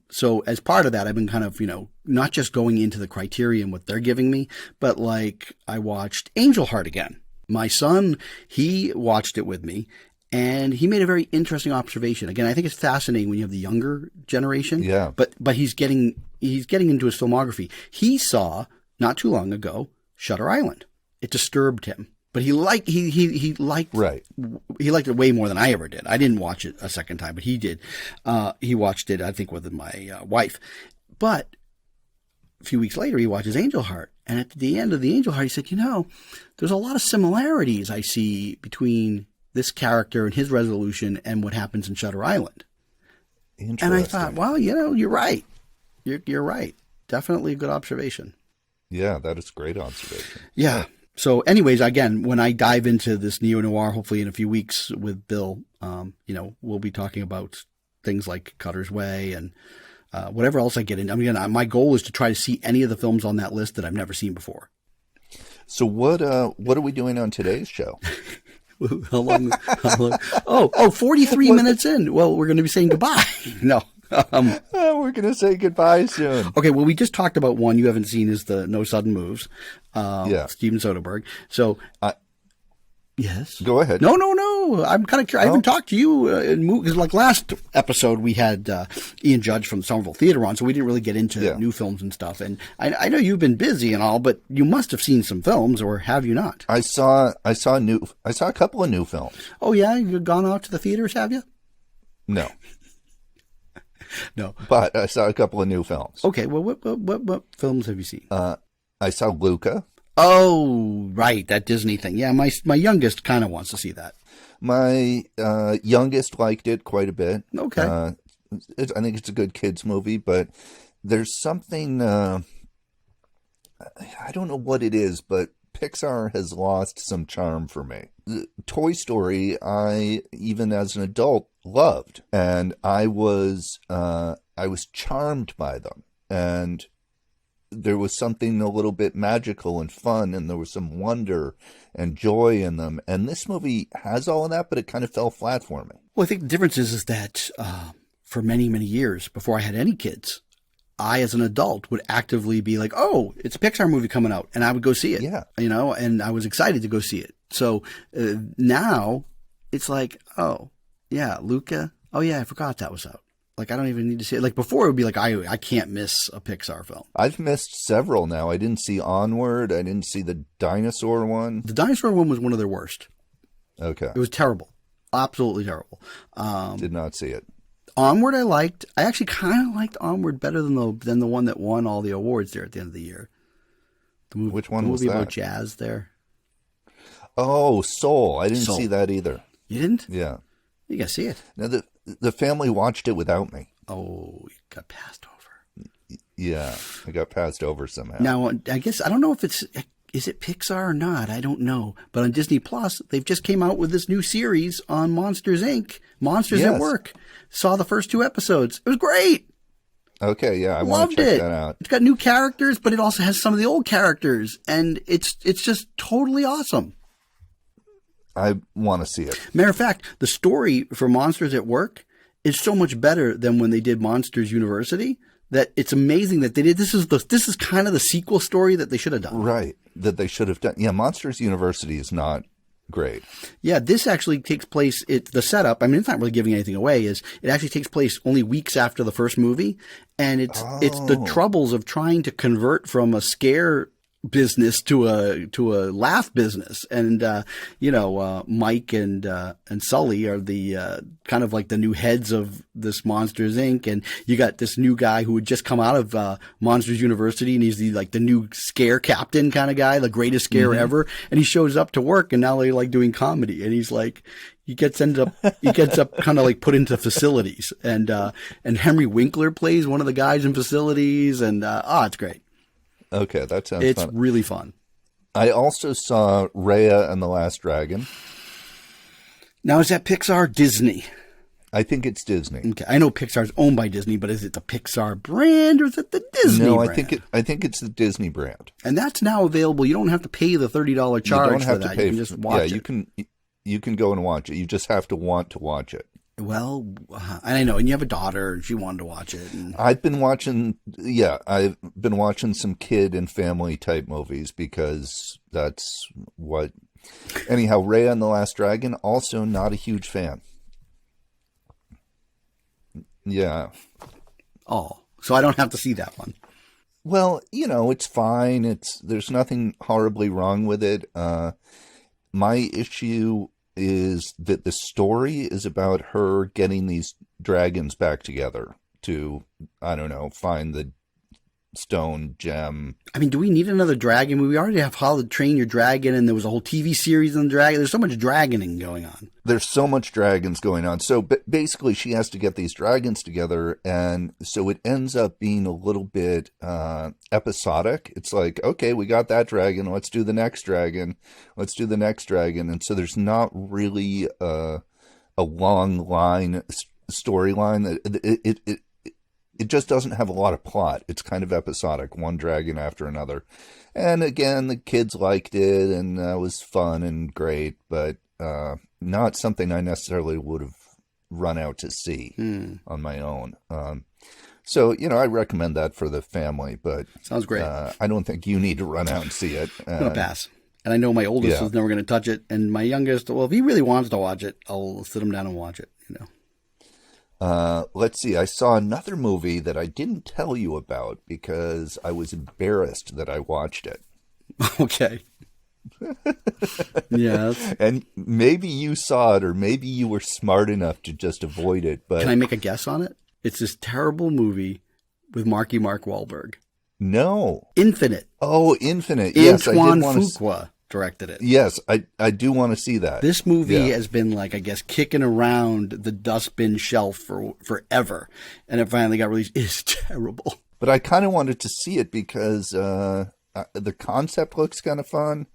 So as part of that, I've been kind of not just going into the Criterion what they're giving me, but like I watched Angel Heart again. My son, he watched it with me, and he made a very interesting observation. Again, I think it's fascinating when you have the younger generation.
Yeah.
But he's getting into his filmography. He saw not too long ago Shutter Island. It disturbed him, but he liked
Right.
He liked it way more than I ever did. I didn't watch it a second time, but he did. He watched it, I think, with my wife. But a few weeks later, he watches Angel Heart, and at the end of the Angel Heart, he said, there's a lot of similarities I see between this character and his resolution and what happens in Shutter Island.
Interesting.
And I thought, well, you're right. You're right. Definitely a good observation.
Yeah, that is a great observation.
Yeah. So anyways, again, when I dive into this neo-noir, hopefully in a few weeks with Bill, we'll be talking about things like Cutter's Way and whatever else I get in. I mean, my goal is to try to see any of the films on that list that I've never seen before.
So what are we doing on today's show?
How long? 43 minutes in. Well, we're going to be saying goodbye. No.
We're going to say goodbye soon.
Okay, well, we just talked about one you haven't seen is the No Sudden Moves. Steven Soderbergh. So, yes.
Go ahead.
No. I'm kind of curious. I haven't talked to you in movies. Like last episode, we had Ian Judge from the Somerville Theater on, so we didn't really get into new films and stuff. And I know you've been busy and all, but you must have seen some films, or have you not?
I saw a couple of new films.
Oh yeah, you've gone out to the theaters, have you?
No.
No.
But I saw a couple of new films.
Okay, well, what films have you seen?
I saw Luca.
Oh, right, that Disney thing. Yeah, my youngest kind of wants to see that.
My youngest liked it quite a bit.
Okay.
I think it's a good kids movie, but there's something, I don't know what it is, but Pixar has lost some charm for me. Toy Story, I, even as an adult, loved, and I was charmed by them, and there was something a little bit magical and fun, and there was some wonder and joy in them. And this movie has all of that, but it kind of fell flat for me.
Well, I think the difference is that for many, many years before I had any kids, I, as an adult, would actively be like, oh, it's a Pixar movie coming out, and I would go see it.
Yeah.
And I was excited to go see it. So now it's like, oh, yeah, Luca. Oh, yeah, I forgot that was out. Like, I don't even need to see it. Like, before it would be like, I can't miss a Pixar film.
I've missed several now. I didn't see Onward. I didn't see the dinosaur one.
The dinosaur one was one of their worst.
Okay.
It was terrible. Absolutely terrible.
Did not see it.
Onward I liked. I actually kind of liked Onward better than the one that won all the awards there at the end of the year.
Which one was
that? The movie
that?
about jazz there.
Oh, Soul. I didn't see that either.
You didn't?
Yeah.
You got to see it.
Now, the family watched it without me.
Oh, you got passed over.
Yeah, I got passed over somehow.
Now, I guess, I don't know if is it Pixar or not? I don't know. But on Disney Plus, they've just came out with this new series on Monsters, Inc. Monsters at Work. Saw the first 2 episodes. It was great.
Okay, yeah, I want to check that out.
It's got new characters, but it also has some of the old characters, and it's just totally awesome.
I want to see it.
Matter of fact, the story for Monsters at Work is so much better than when they did Monsters University that it's amazing that they did. This is kind of the sequel story that they should have done.
Right, that they should have done. Yeah, Monsters University is not great.
Yeah, this actually takes place. The setup. I mean, it's not really giving anything away. It actually takes place only weeks after the first movie, and it's the troubles of trying to convert from a scare business to a laugh business, and Mike and Sully are the kind of like the new heads of this Monsters Inc. And you got this new guy who had just come out of Monsters University, and he's the new scare captain kind of guy, the greatest scare ever. And he shows up to work, and now they're like doing comedy, and he's like. He gets up kind of like put into facilities, and Henry Winkler plays one of the guys in facilities, and it's great.
Okay, that sounds
fun. It's really fun.
I also saw Raya and the Last Dragon.
Now, is that Pixar or Disney?
I think it's Disney.
Okay, I know Pixar's owned by Disney, but is it the Pixar brand or is it the Disney brand?
No, I think it's the Disney brand.
And that's now available. You don't have to pay the $30 charge for that. You can just watch it.
You can go and watch it. You just have to want to watch it.
Well, I know, and you have a daughter, and she wanted to watch it. And...
I've been watching some kid and family type movies because that's what. Anyhow, Raya and the Last Dragon, also not a huge fan. Yeah.
Oh, so I don't have to see that one.
Well, it's fine. There's nothing horribly wrong with it. My issue is that the story is about her getting these dragons back together to, I don't know, find the stone gem. I
mean, do we need another dragon? We already have How to Train Your Dragon, and there was a whole TV series on the dragon. There's so much dragoning going on.
There's so much dragons going on. So basically, she has to get these dragons together, and so it ends up being a little bit episodic. It's like, okay, we got that dragon. Let's do the next dragon. Let's do the next dragon. And so there's not really a long line storyline. It just doesn't have a lot of plot. It's kind of episodic, one dragon after another. And again, the kids liked it, and it was fun and great, but not something I necessarily would have run out to see on my own. So, I recommend that for the family, but...
Sounds great.
I don't think you need to run out and see it.
I'm going to pass. And I know my oldest is never going to touch it, and my youngest, well, if he really wants to watch it, I'll sit him down and watch it,
Let's see. I saw another movie that I didn't tell you about because I was embarrassed that I watched it.
Okay. Yes.
And maybe you saw it, or maybe you were smart enough to just avoid it. But
can I make a guess on it? It's this terrible movie with Mark Wahlberg.
No.
Infinite.
Oh, Infinite. Yes,
Antoine Fuqua directed it.
Yes, I do want to see that.
This movie has been, like, I guess, kicking around the dustbin shelf for forever, and it finally got released. It's terrible.
But I kind of wanted to see it because the concept looks kind of fun,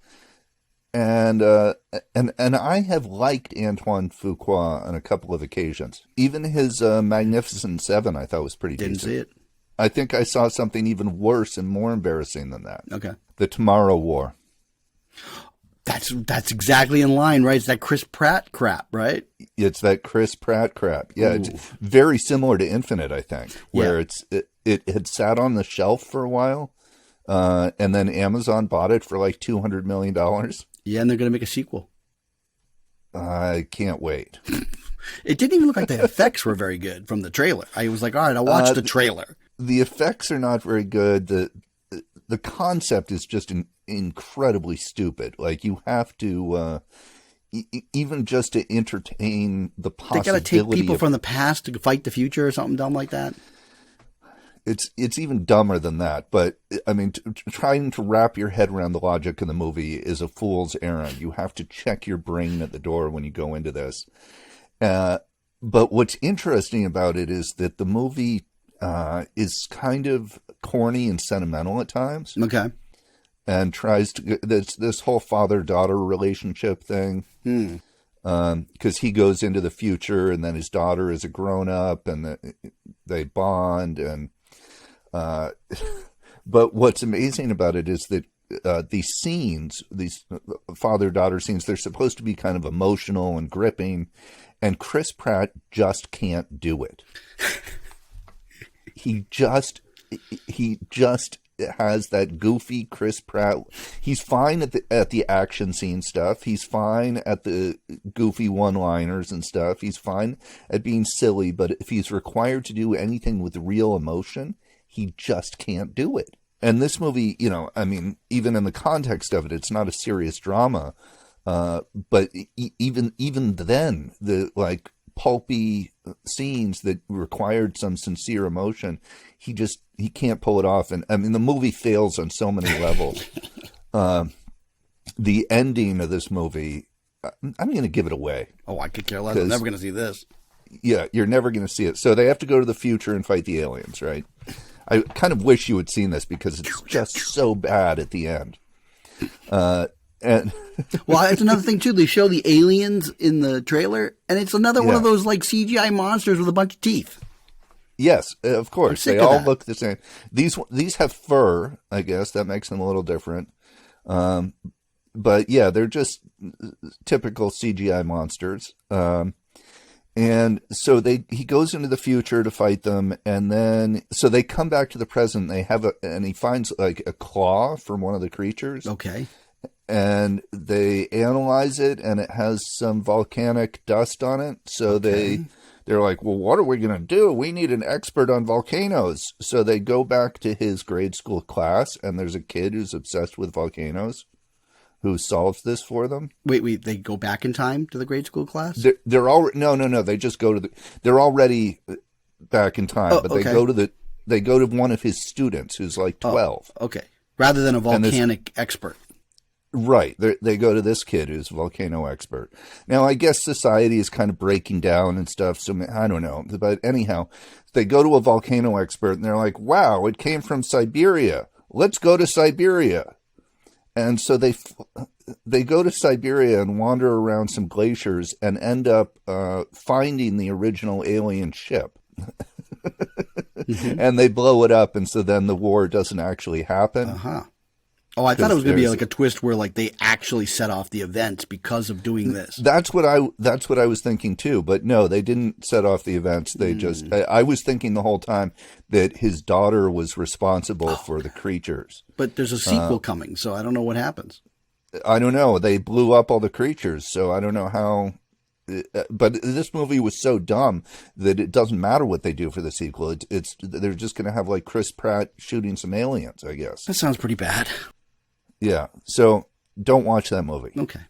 and I have liked Antoine Fuqua on a couple of occasions. Even his Magnificent Seven, I thought was pretty decent.
Didn't see it.
I think I saw something even worse and more embarrassing than that.
Okay.
The Tomorrow War.
That's exactly in line, right? It's that Chris Pratt crap, right?
It's that Chris Pratt crap. Yeah, It's very similar to Infinite, I think, where it had sat on the shelf for a while, and then Amazon bought it for like $200 million.
Yeah, and they're going to make a sequel.
I can't wait.
It didn't even look like the effects were very good from the trailer. I was like, all right, I'll watch the trailer.
The effects are not very good. The concept is just incredibly stupid. Like, you have to, even just to entertain the possibility.
They got to take people from the past to fight the future or something dumb like that.
It's even dumber than that. But, I mean, trying to wrap your head around the logic in the movie is a fool's errand. You have to check your brain at the door when you go into this. But what's interesting about it is that the movie is kind of corny and sentimental at times.
Okay.
And tries to this whole father-daughter relationship thing. Because he goes into the future, and then his daughter is a grown-up, and they bond. And but what's amazing about it is that these scenes, these father-daughter scenes, they're supposed to be kind of emotional and gripping, and Chris Pratt just can't do it. He just has that goofy Chris Pratt. He's fine at the action scene stuff. He's fine at the goofy one-liners and stuff. He's fine at being silly, but if he's required to do anything with real emotion, he just can't do it. And this movie, I mean, even in the context of it, it's not a serious drama. But even then, the pulpy scenes that required some sincere emotion, he can't pull it off. And I mean, the movie fails on so many levels. The ending of this movie, I'm going to give it away.
Oh, I could care less. I'm never going to see this.
Yeah, you're never going to see it. So they have to go to the future and fight the aliens, right? I kind of wish you had seen this because it's just so bad at the end. And
Well, it's another thing too. They show the aliens in the trailer, and it's another one of those like CGI monsters with a bunch of teeth.
yes, of course, they
of
all
that.
look the same. These have fur, I guess that makes them a little different. But yeah, they're just typical CGI monsters. And so he goes into the future to fight them, and then so they come back to the present. And he finds like a claw from one of the creatures.
Okay.
And they analyze it, and it has some volcanic dust on it. So they're like, well, what are we going to do? We need an expert on volcanoes. So they go back to his grade school class, and there's a kid who's obsessed with volcanoes who solves this for them.
Wait, they go back in time to the grade school class?
They're all no. They just go to they're already back in time, but
okay.
they go to one of his students who's like 12.
Okay. Rather than a volcanic expert.
Right. They go to this kid who's a volcano expert. Now, I guess society is kind of breaking down and stuff, so I don't know. But anyhow, they go to a volcano expert, and they're like, wow, it came from Siberia. Let's go to Siberia. And so they go to Siberia and wander around some glaciers and end up finding the original alien ship. And they blow it up, and so then the war doesn't actually happen.
Uh-huh. Oh, I thought it was going to be like a twist where like they actually set off the events because of doing this.
That's what I was thinking too, but no, they didn't set off the events. They just I was thinking the whole time that his daughter was responsible for the creatures.
But there's a sequel coming, so I don't know what happens.
I don't know. They blew up all the creatures, so I don't know how. But this movie was so dumb that it doesn't matter what they do for the sequel. They're just going to have like Chris Pratt shooting some aliens, I guess.
That sounds pretty bad.
Yeah. So don't watch that movie.
Okay.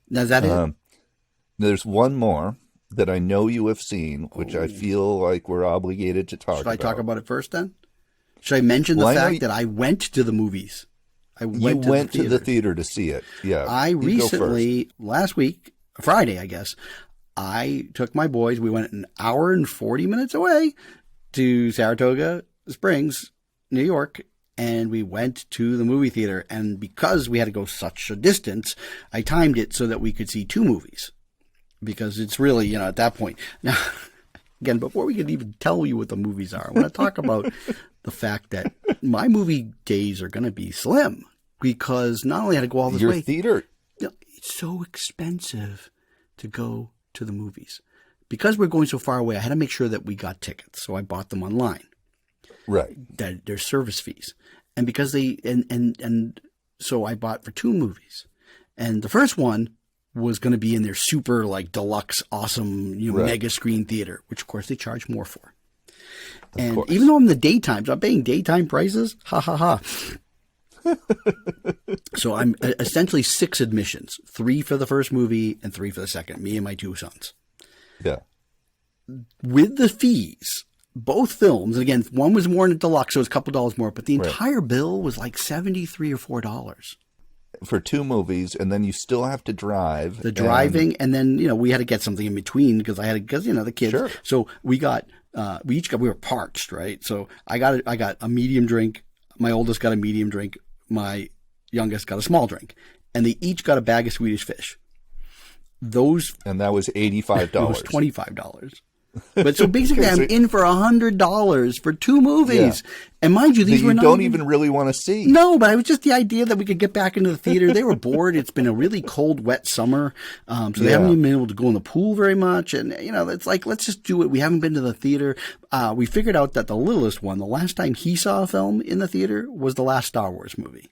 Now, is that it?
There's one more that I know you have seen, which I feel like we're obligated to talk about.
Should I talk about it first then? Should I mention the fact that I went to the movies?
You went to the theater to see it. Yeah.
I recently, last week, Friday, I guess, I took my boys. We went an hour and 40 minutes away to Saratoga Springs, New York, and we went to the movie theater. And because we had to go such a distance, I timed it so that we could see two movies. Because it's really, at that point. Now, again, before we can even tell you what the movies are, I want to talk about the fact that my movie days are going to be slim. Because not only had to go all this way.
Your theater.
It's so expensive to go to the movies. Because we're going so far away, I had to make sure that we got tickets. So I bought them online.
Right.
There's service fees. And because and so I bought for two movies. And the first one was going to be in their super like deluxe, awesome, mega screen theater, which of course they charge more for. And even though I'm in the daytime, so I'm paying daytime prices, ha ha ha. So I'm essentially 6 admissions, 3 for the first movie and 3 for the second, me and my 2 sons.
Yeah.
With the fees, both films, and again, one was more in a deluxe, so it was a couple dollars more, but the entire bill was like $73 or $4.
For 2 movies, and then you still have to drive.
The driving, and then, we had to get something in between because the kids.
Sure.
So we were parched, right? So I got a medium drink. My oldest got a medium drink. My youngest got a small drink. And they each got a bag of Swedish fish.
And that was $85.
It was $25. But so basically, I'm in for $100 for 2 movies. Yeah. And mind you, these were not. You
don't even really want to see.
No, but it was just the idea that we could get back into the theater. They were bored. It's been a really cold, wet summer. So they haven't even been able to go in the pool very much. And, it's like, let's just do it. We haven't been to the theater. We figured out that the littlest one, the last time he saw a film in the theater was the last Star Wars movie.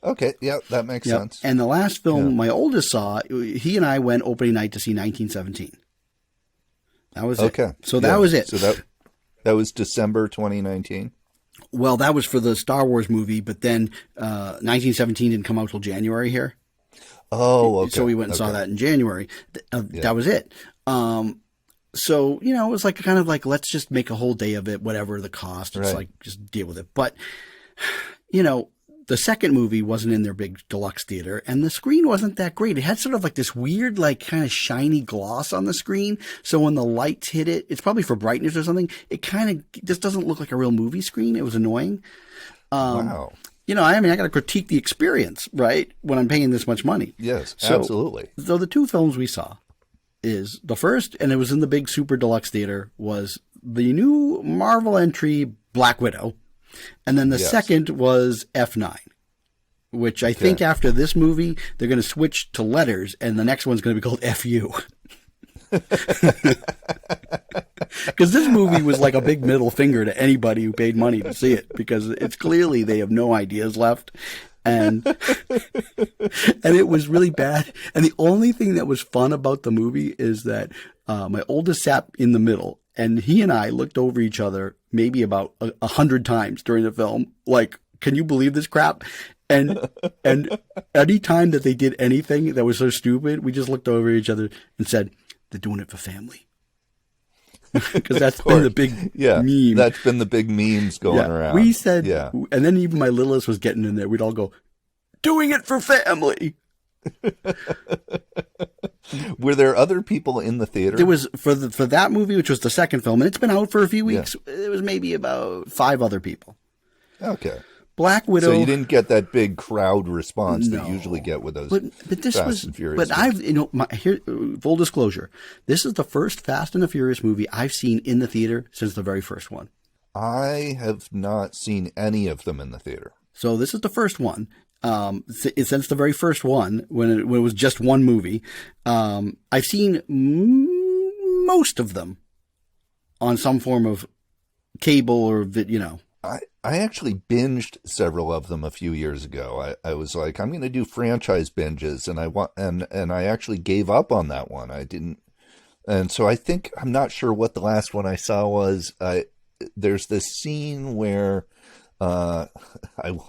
Okay. Yeah, that makes sense.
And the last film my oldest saw, he and I went opening night to see 1917. That was it. So that was it.
So that was December 2019?
Well, that was for the Star Wars movie, but then 1917 didn't come out till January here.
Oh, okay.
So we went and saw that in January. That was it. So, it was like kind of like, let's just make a whole day of it, whatever the cost. It's like, just deal with it. But, the second movie wasn't in their big deluxe theater, and the screen wasn't that great. It had sort of like this weird, like kind of shiny gloss on the screen. So when the lights hit it, it's probably for brightness or something. It kind of just doesn't look like a real movie screen. It was annoying.
Wow.
I got to critique the experience, right? When I'm paying this much money.
Yes, absolutely.
So the two films we saw is the first, and it was in the big super deluxe theater, was the new Marvel entry Black Widow. And then the second was F9, which I think after this movie, they're going to switch to letters, and the next one's going to be called FU. Because this movie was like a big middle finger to anybody who paid money to see it, because it's clearly they have no ideas left. And it was really bad. And the only thing that was fun about the movie is that my oldest sat in the middle, and he and I looked over each other maybe about 100 times during the film. Like, can you believe this crap? And any time that they did anything that was so stupid, we just looked over each other and said, they're doing it for family. Because that's been the big meme.
That's been the big memes going around.
We said, and then even my littlest was getting in there. We'd all go, doing it for family.
Were there other people in the theater?
There was, for that movie, which was the second film, and it's been out for a few weeks, there was maybe about 5 other people.
Okay.
Black Widow.
So you didn't get that big crowd response that you usually get with those
but this
Fast
was,
and Furious.
But I've, here, full disclosure, this is the first Fast and the Furious movie I've seen in the theater since the very first one.
I have not seen any of them in the theater.
So this is the first one. Since the very first one, when it was just one movie, I've seen most of them on some form of cable or
I actually binged several of them a few years ago. I was like, I'm going to do franchise binges, and I actually gave up on that one. I didn't, and so I'm not sure what the last one I saw was. There's this scene where I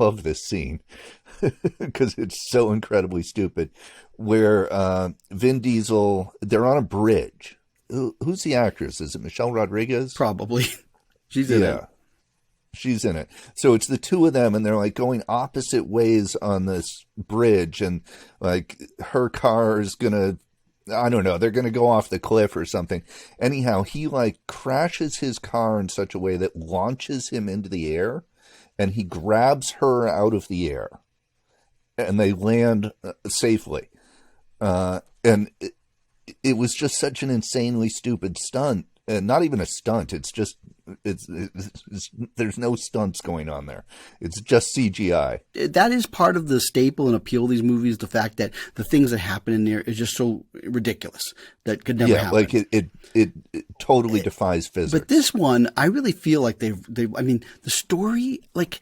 love this scene because it's so incredibly stupid. Where Vin Diesel, they're on a bridge. Who's the actress? Is it Michelle Rodriguez?
Probably. She's in it.
She's in it. So it's the two of them, and they're like going opposite ways on this bridge, and like her car is gonna, I don't know, they're gonna go off the cliff or something. Anyhow, he like crashes his car in such a way that launches him into the air, and he grabs her out of the air, and they land safely. And it was just such an insanely stupid stunt. Not even a stunt. It's just, there's no stunts going on there. It's just CGI.
That is part of the staple and appeal of these movies, the fact that the things that happen in there is just so ridiculous that could never happen.
Like it totally defies physics.
But this one, I really feel like the story, like,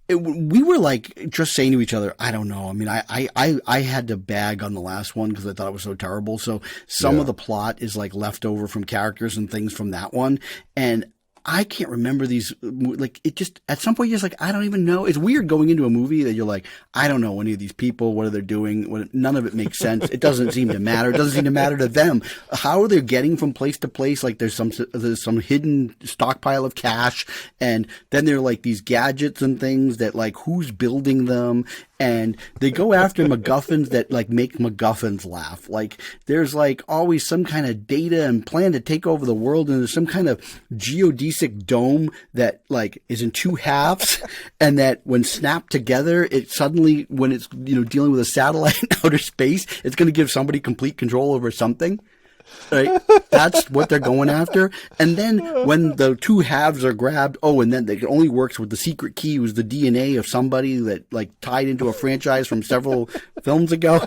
we were like just saying to each other, I don't know. I mean, I had to bag on the last one because I thought it was so terrible. So some of the plot is like left over from characters and things from that one. And I can't remember these, like, it just, at some point you're just like, I don't even know. It's weird going into a movie that you're like, I don't know any of these people. What are they doing? None of it makes sense. It doesn't seem to matter. It doesn't seem to matter to them. How are they getting from place to place? Like there's some hidden stockpile of cash. And then there are like these gadgets and things that like, who's building them? And they go after MacGuffins that like make MacGuffins laugh. Like there's like always some kind of data and plan to take over the world. And there's some kind of geodesic dome that like is in 2 halves. And that when snapped together, it suddenly, when it's, dealing with a satellite in outer space, it's going to give somebody complete control over something. Right? That's what they're going after. And then when the 2 halves are grabbed, and then it only works with the secret key, was the DNA of somebody that like tied into a franchise from several films ago.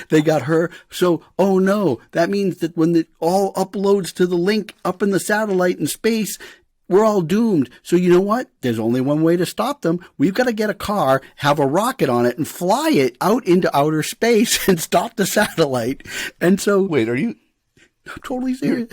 They got her. So, no, that means that when it all uploads to the link up in the satellite in space, we're all doomed. So you know what? There's only one way to stop them. We've got to get a car, have a rocket on it, and fly it out into outer space and stop the satellite. And so...
Wait, are you...
I'm totally serious.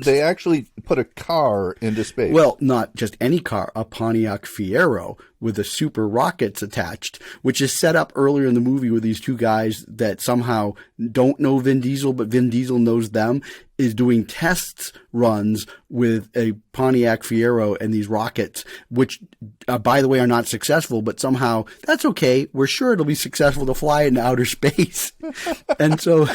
They actually put a car into space.
Well, not just any car, a Pontiac Fiero with the super rockets attached, which is set up earlier in the movie with these 2 guys that somehow don't know Vin Diesel, but Vin Diesel knows them, is doing test runs with a Pontiac Fiero and these rockets, which, by the way, are not successful, but somehow that's okay. We're sure it'll be successful to fly into outer space. And so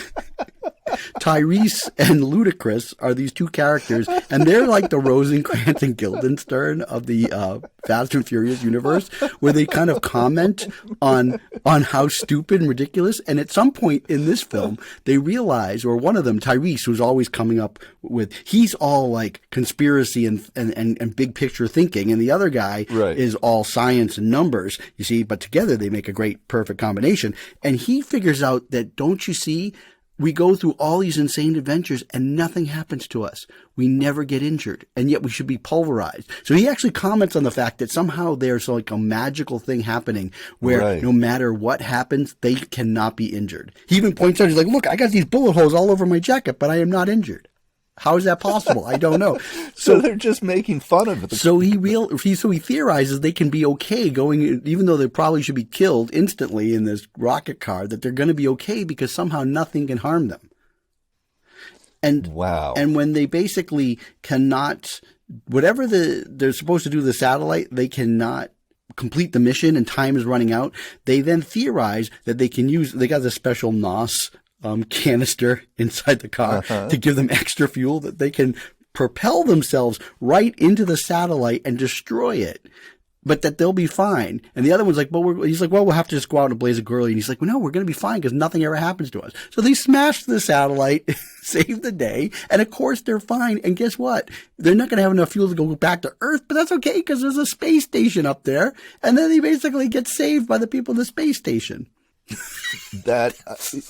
Tyrese and Ludacris are these 2 characters, and they're like the Rosencrantz and Guildenstern of the Fast and Furious universe, where they kind of comment on how stupid and ridiculous. And at some point in this film, they realize, or one of them, Tyrese, who's always coming up with, he's all like conspiracy and big picture thinking, and the other guy is all science and numbers, you see, but together they make a great, perfect combination. And he figures out that, don't you see, we go through all these insane adventures and nothing happens to us. We never get injured, and yet we should be pulverized. So he actually comments on the fact that somehow there's like a magical thing happening where no matter what happens, they cannot be injured. He even points out, he's like, look, I got these bullet holes all over my jacket, but I am not injured. How is that possible? I don't know.
So they're just making fun of it.
So he theorizes they can be okay going, even though they probably should be killed instantly in this rocket car, that they're going to be okay because somehow nothing can harm them. And and when they basically cannot, whatever they're supposed to do to the satellite, they cannot complete the mission and time is running out. They then theorize that they can use, they got this special NOS canister inside the car to give them extra fuel, that they can propel themselves right into the satellite and destroy it, but that they'll be fine. And the other one's like, he's like, well, we'll have to just go out and blaze a girly. And he's like, well, no, we're going to be fine because nothing ever happens to us. So they smash the satellite, save the day. And of course they're fine. And guess what? They're not going to have enough fuel to go back to Earth, but that's okay because there's a space station up there. And then they basically get saved by the people in the space station.
That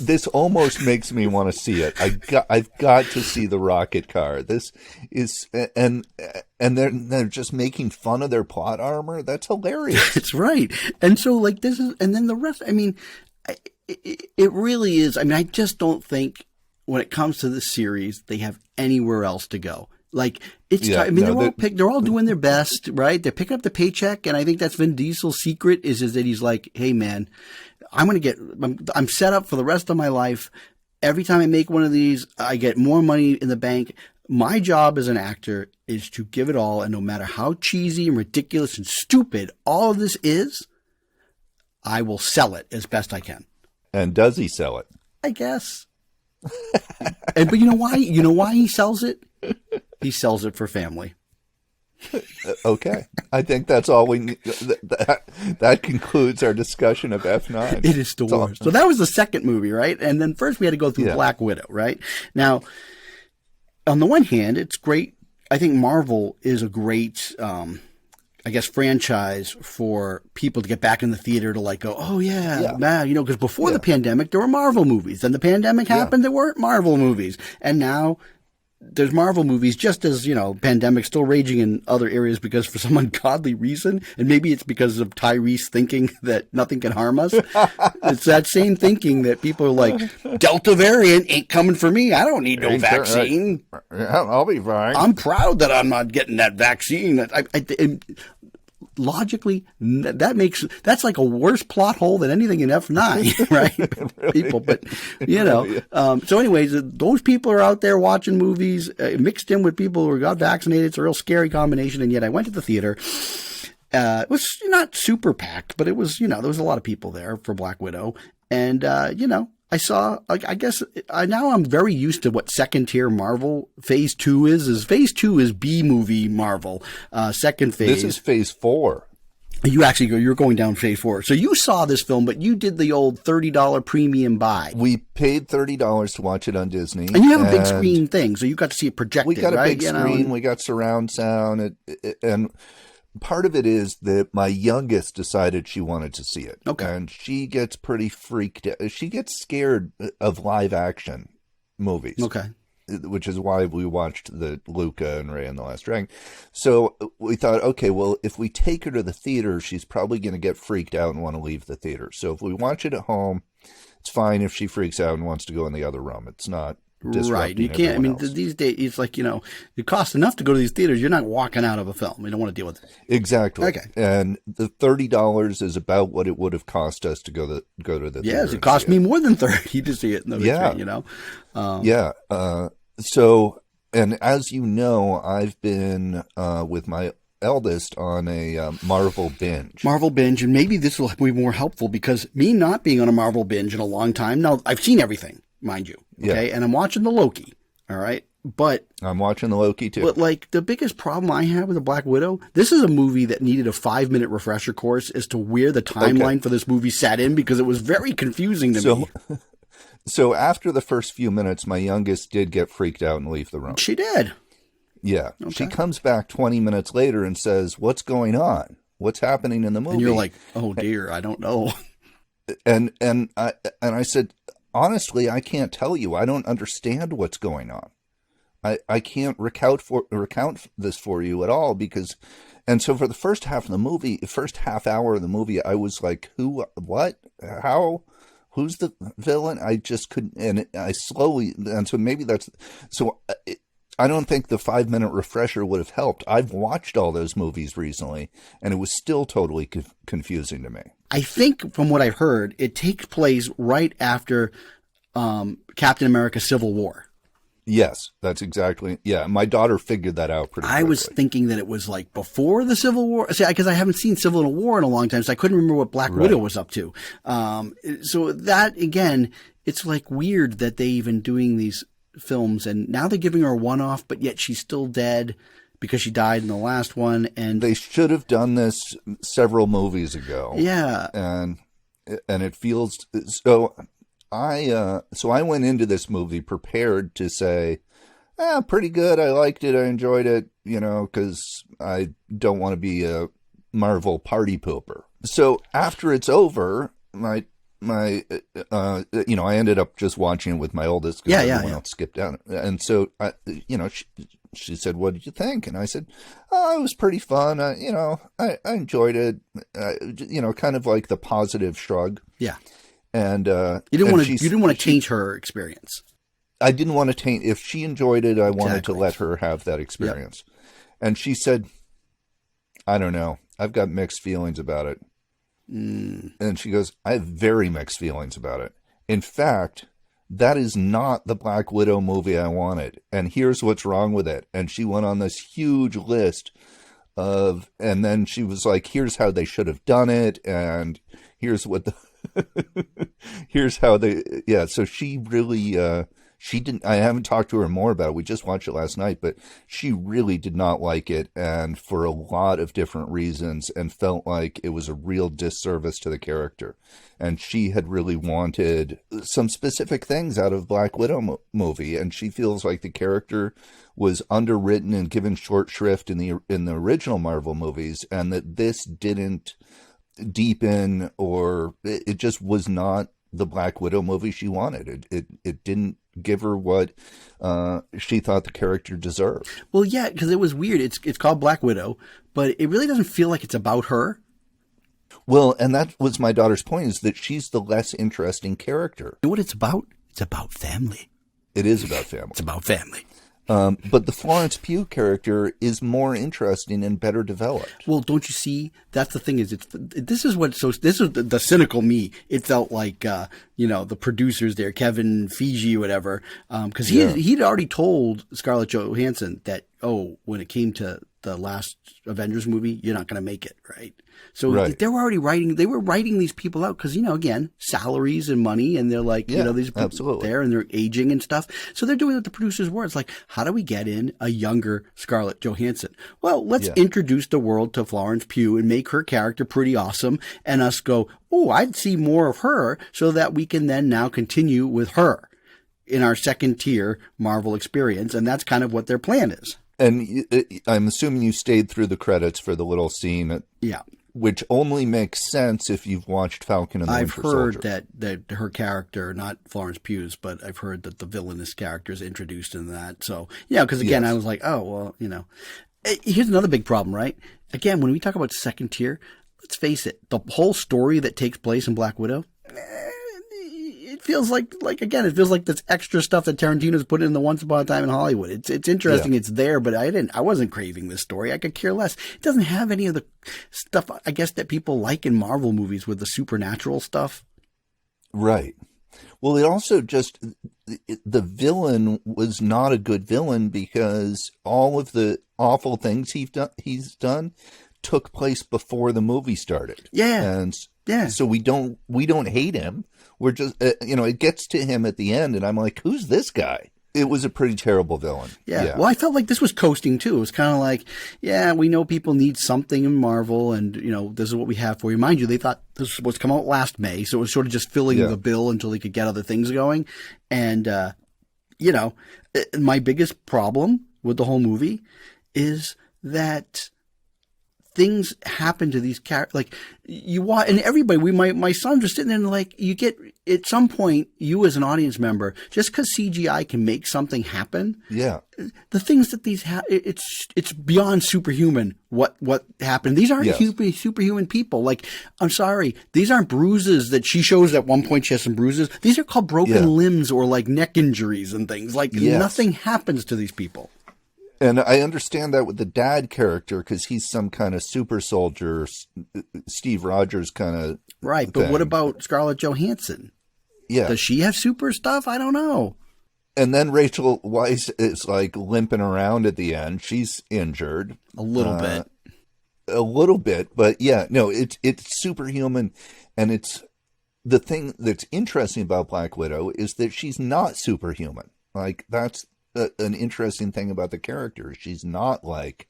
this almost makes me want to see it. I've got to see the rocket car. This is and they're just making fun of their plot armor. That's hilarious.
It's right. And so like this is, and then the rest. I mean, it really is. I mean, I just don't think when it comes to this series they have anywhere else to go. Like I mean, they're all doing their best, right? They're picking up the paycheck, and I think that's Vin Diesel's secret is that he's like, hey man, I'm set up for the rest of my life. Every time I make one of these, I get more money in the bank. My job as an actor is to give it all, and no matter how cheesy and ridiculous and stupid all of this is, I will sell it as best I can.
And does he sell it?
I guess. But you know why? You know why he sells it? He sells it for family.
Okay. I think that's all we need. That concludes our discussion of F9.
It is the worst. So that was the second movie, right? And then first we had to go through Black Widow, right? Now, on the one hand, it's great. I think Marvel is a great, I guess, franchise for people to get back in the theater to like go, oh man, you know, because before the pandemic, there were Marvel movies. Then the pandemic happened, there weren't Marvel movies. And now there's Marvel movies, just as, you know, pandemic still raging in other areas because for some ungodly reason, and maybe it's because of Tyrese thinking that nothing can harm us. It's that same thinking that people are like, Delta variant ain't coming for me. I don't need no vaccine.
I'll be fine.
I'm proud that I'm not getting that vaccine. Logically, that's like a worse plot hole than anything in F9, right? Really people, but you know. So, anyways, those people are out there watching movies mixed in with people who got vaccinated. It's a real scary combination. And yet, I went to the theater. It was not super packed, but it was, you know, there was a lot of people there for Black Widow, and you know. I saw, I guess, now I'm very used to what second tier Marvel phase 2 is. Phase 2 is B movie Marvel. Second phase.
This is phase 4.
You're going down phase 4. So you saw this film, but you did the old $30 premium buy.
We paid $30 to watch it on Disney.
And you have a big screen thing, so you got to see it projected,
right? We got a big screen.
Know?
We got surround sound. And part of it is that my youngest decided she wanted to see it.
Okay.
And she gets pretty freaked out. She gets scared of live action movies.
Okay.
Which is why we watched the Luca and Raya and the Last Dragon. So we thought, okay, well, if we take her to the theater, she's probably going to get freaked out and want to leave the theater. So if we watch it at home, it's fine if she freaks out and wants to go in the other room. It's not
right. You can't, I mean, these days, it's like, you know, it costs enough to go to these theaters. You're not walking out of a film. You don't want to deal with it.
Exactly.
Okay.
And the $30 is about what it would have cost us to go to the theater.
Yes, it cost me more than $30 to see it in the screen, you know?
So, and as you know, I've been with my eldest on a Marvel binge. And
maybe this will be more helpful because me not being on a Marvel binge in a long time, now I've seen everything, mind you, okay? Yeah. And I'm watching the Loki, all right? But
I'm watching the Loki too.
But like the biggest problem I have with the Black Widow, this is a movie that needed a 5-minute refresher course as to where the timeline for this movie sat in, because it was very confusing to me.
So after the first few minutes, my youngest did get freaked out and leave the room.
She did.
Yeah. Okay. She comes back 20 minutes later and says, "What's going on? What's happening in the movie?"
And you're like, "Oh dear, I don't know."
And I said, "Honestly, I can't tell you. I don't understand what's going on. I can't recount this for you at all, because," and so for the first half hour of the movie, I was like, "Who? What? How? Who's the villain?" I just couldn't, and so maybe that's so. I don't think the 5-minute refresher would have helped. I've watched all those movies recently, and it was still totally confusing to me.
I think from what I've heard, it takes place right after Captain America: Civil War.
Yes, that's exactly. Yeah, my daughter figured that out pretty quickly.
I was thinking that it was like before the Civil War. See, because I haven't seen Civil War in a long time, so I couldn't remember what Black Widow was up to. So that, again, it's like weird that they even doing these films, and now they're giving her a one-off, but yet she's still dead because she died in the last one. And
they should have done this several movies ago.
Yeah,
and it feels so. I went into this movie prepared to say, pretty good. I liked it. I enjoyed it, because I don't want to be a Marvel party pooper. So after it's over, I ended up just watching it with my oldest. Everyone else skipped out. And so, she said, "What did you think?" And I said, "Oh, it was pretty fun. I enjoyed it. Kind of like the positive shrug."
Yeah.
And
you didn't want to change her experience.
I didn't want to taint. If she enjoyed it, I wanted to let her have that experience. Yep. And she said, "I don't know. I've got mixed feelings about it." And she goes, "I have very mixed feelings about it. In fact, that is not the Black Widow movie I wanted. And here's what's wrong with it." And she went on this huge list and then she was like, "Here's how they should have done it. And here's what here's how so she really, she didn't, I haven't talked to her more about it. We just watched it last night, but she really did not like it, and for a lot of different reasons, and felt like it was a real disservice to the character. And she had really wanted some specific things out of Black Widow movie, and she feels like the character was underwritten and given short shrift in the original Marvel movies, and that this didn't deepen, or it just was not the Black Widow movie she wanted. It didn't give her what she thought the character deserved.
Well, yeah, because it was weird. It's called Black Widow, but it really doesn't feel like it's about her.
Well, and that was my daughter's point, is that she's the less interesting character.
You know what it's about? It's about family.
It is about family.
It's about family.
But the Florence Pugh character is more interesting and better developed.
Well, don't you see? That's the thing. This is the cynical me. It felt like the producers there, Kevin Feige or whatever, because he'd already told Scarlett Johansson that, when it came to the last Avengers movie, you're not going to make it, right? So they were already writing these people out because, again, salaries and money, and they're like, these people there, and they're aging and stuff. So they're doing what the producers were. It's like, how do we get in a younger Scarlett Johansson? Well, let's introduce the world to Florence Pugh and make her character pretty awesome, and us go, I'd see more of her, so that we can then now continue with her in our second tier Marvel experience. And that's kind of what their plan is.
And I'm assuming you stayed through the credits for the little scene. Which only makes sense if you've watched Falcon and the Winter Soldier.
I've heard that her character, not Florence Pugh's, but I've heard that the villainous character is introduced in that. So, because again, I was like, here's another big problem, right? Again, when we talk about second tier, let's face it, the whole story that takes place in Black Widow, it feels like it feels like this extra stuff that Tarantino's put in the Once Upon a Time in Hollywood. It's interesting, it's there, but I wasn't craving this story. I could care less. It doesn't have any of the stuff, I guess, that people like in Marvel movies with the supernatural stuff.
Right. Well, it also the villain was not a good villain, because all of the awful things he's done took place before the movie started. So we don't hate him. We're just, it gets to him at the end, and I'm like, who's this guy? It was a pretty terrible villain.
Yeah. Well, I felt like this was coasting too. It was kind of like, yeah, we know people need something in Marvel, and this is what we have for you. Mind you, they thought this was come out last May, so it was sort of just filling the bill until they could get other things going. And my biggest problem with the whole movie is that things happen to these characters. Like you watch, and everybody, my sons are sitting there and like, you get, at some point, you as an audience member, just because CGI can make something happen.
Yeah.
The things that these it's beyond superhuman what happened. These aren't superhuman people. Like, I'm sorry, these aren't bruises that she shows at one point. She has some bruises. These are called broken limbs or like neck injuries and things. Like nothing happens to these people.
And I understand that with the dad character because he's some kind of super soldier, Steve Rogers kind of
right. But what about Scarlett Johansson?
Yeah,
does she have super stuff? I don't know.
And then Rachel Weisz is like limping around at the end. She's injured
a little bit, but yeah, no, it's superhuman, and it's the thing that's interesting about Black Widow is that she's not superhuman. Like that's an interesting thing about the character. She's not like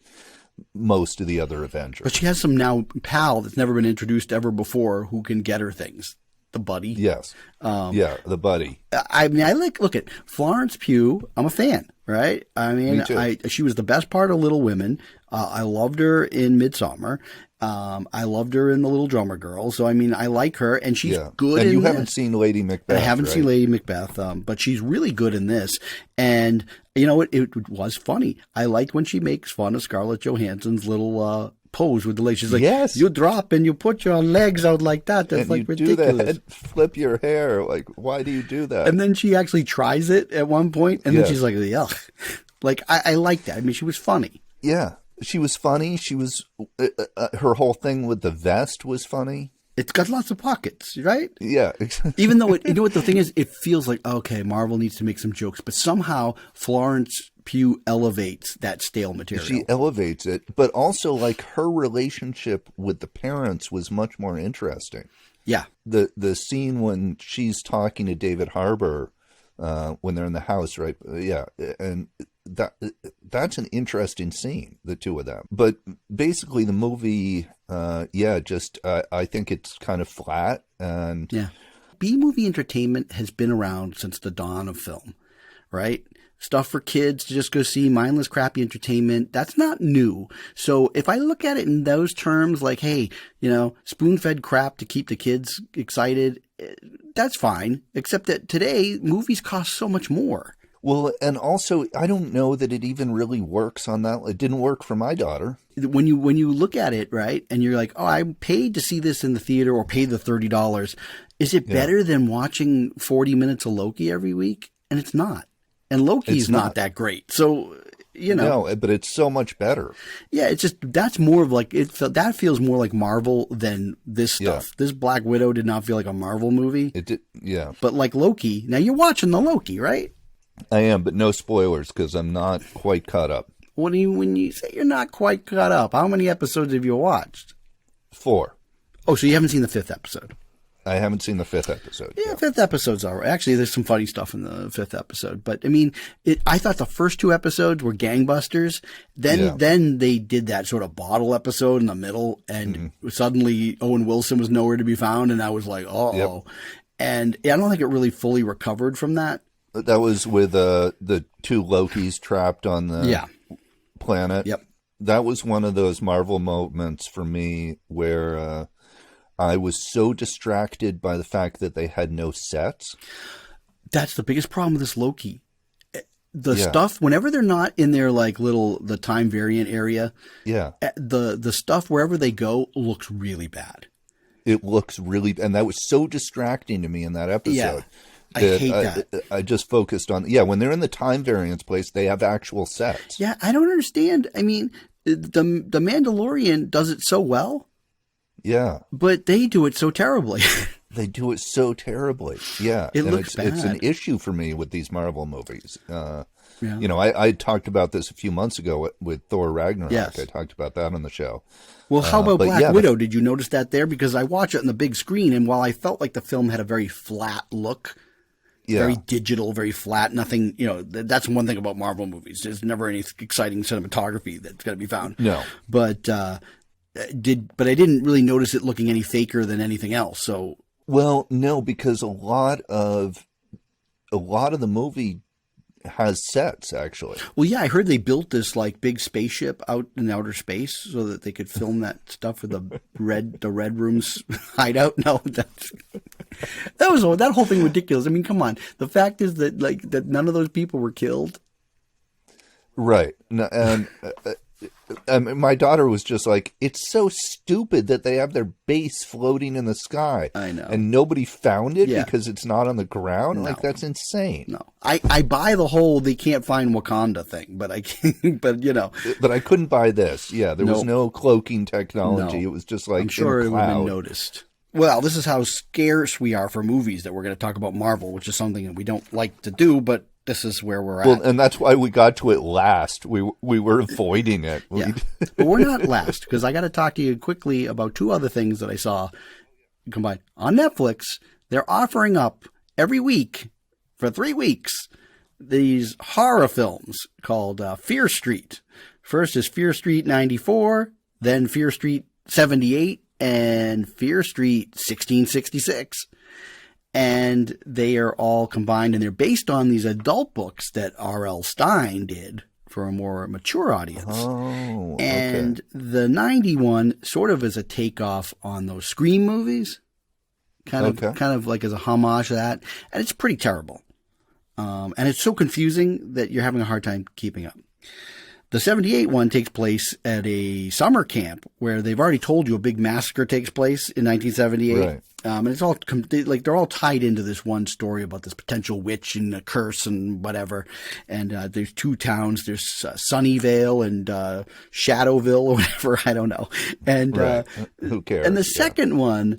most of the other Avengers. But she has some now pal that's never been introduced ever before who can get her things. The buddy.
Yes. The buddy.
I mean, look at Florence Pugh. I'm a fan, right? I mean, she was the best part of Little Women. I loved her in Midsommar. I loved her in The Little Drummer Girl. So, I mean, I like her, and she's good in this.
And you haven't seen Lady Macbeth,
I haven't seen Lady Macbeth, but she's really good in this. And, it was funny. I liked when she makes fun of Scarlett Johansson's little pose with the legs. She's like, yes, you drop and you put your legs out like that. That's like ridiculous.
Do that, flip your hair. Like, why do you do that?
And then she actually tries it at one point, and then she's like, yuck. Like, I like that. I mean, she was funny.
Yeah. She was funny. She was her whole thing with the vest was funny.
It's got lots of pockets, right?
Yeah.
Even though you know what the thing is, it feels like okay, Marvel needs to make some jokes, but somehow Florence Pugh elevates that stale material.
She elevates it, but also like her relationship with the parents was much more interesting.
Yeah.
The scene when she's talking to David Harbour when they're in the house, right? Yeah, and that's an interesting scene, the two of them. But basically, the movie, I think it's kind of flat. And
B-movie entertainment has been around since the dawn of film, right? Stuff for kids to just go see, mindless, crappy entertainment. That's not new. So if I look at it in those terms, like, hey, spoon-fed crap to keep the kids excited, that's fine. Except that today, movies cost so much more.
Well, and also, I don't know that it even really works on that. It didn't work for my daughter.
When you look at it, right, and you're like, oh, I paid to see this in the theater or paid the $30. Is it better than watching 40 minutes of Loki every week? And it's not. And Loki's not that great. So,
No, but it's so much better.
Yeah, it's just, that's more of like, that feels more like Marvel than this stuff. Yeah. This Black Widow did not feel like a Marvel movie.
It did, yeah.
But like Loki, now you're watching the Loki, right?
I am, but no spoilers because I'm not quite caught up.
When you say you're not quite caught up, how many episodes have you watched?
4.
Oh, so you haven't seen the 5th episode?
I haven't seen the 5th episode.
Yeah, 5th episode's all right. Actually, there's some funny stuff in the 5th episode. But, I mean, I thought the first 2 episodes were gangbusters. Then they did that sort of bottle episode in the middle, and suddenly Owen Wilson was nowhere to be found, and I was like, uh-oh. Yep. And I don't think it really fully recovered from that.
That was with the 2 Lokis trapped on the planet.
Yep.
That was one of those Marvel moments for me where I was so distracted by the fact that they had no sets.
That's the biggest problem with this Loki. The stuff, whenever they're not in their like the time variant area, the stuff wherever they go looks really bad.
It looks really, and that was so distracting to me in that episode.
Yeah. I hate that.
I just focused on, when they're in the time variance place, they have actual sets.
Yeah, I don't understand. I mean, the Mandalorian does it so well.
Yeah. But
they do it so terribly.
They do it so terribly. Yeah.
It looks bad.
It's an issue for me with these Marvel movies. I talked about this a few months ago with Thor Ragnarok. Yes. I talked about that on the show.
Well, how about Black Widow? Did you notice that there? Because I watch it on the big screen, and while I felt like the film had a very flat look,
Yeah.
Very digital, very flat. Nothing, that's one thing about Marvel movies. There's never any exciting cinematography that's going to be found.
No.
But I didn't really notice it looking any faker than anything else. So,
well, no, because a lot of the movie has sets, actually.
well, yeah, I heard they built this like big spaceship out in outer space so that they could film that stuff for the Red Room's hideout. No, that whole thing ridiculous. I mean, come on. The fact is that none of those people were killed.
Right. And my daughter was just like, it's so stupid that they have their base floating in the sky.
I know.
And nobody found it
Yeah.
because it's not on the ground.
No.
Like, that's insane.
No, I buy the whole they can't find Wakanda thing, but I can't. But
But I couldn't buy this. Yeah, there was
Nope.
no cloaking technology.
No.
It was just like
I'm sure
in
it
a
would have
cloud.
been noticed. Well, this is how scarce we are for movies that we're going to talk about Marvel, which is something that we don't like to do, but this is where we're
Well,
at.
and that's why we got to it last. We were avoiding it.
Yeah. But we're not last, because I got to talk to you quickly about two other things that I saw combined. On Netflix, they're offering up every week for 3 weeks these horror films called Fear Street. First is Fear Street 94, then Fear Street 78, and Fear Street 1666. And they are all combined, and they're based on these adult books that R.L. Stine did for a more mature audience.
Oh,
And the 91 sort of is a takeoff on those Scream movies, kind of like as a homage to that. And it's pretty terrible. And it's so confusing that you're having a hard time keeping up. The 78 one takes place at a summer camp where they've already told you a big massacre takes place in 1978.
Right.
And it's all they're all tied into this one story about this potential witch and a curse and whatever. And there's 2 towns. There's Sunnyvale and Shadowville or whatever. I don't know. And
right. Who cares?
And the second one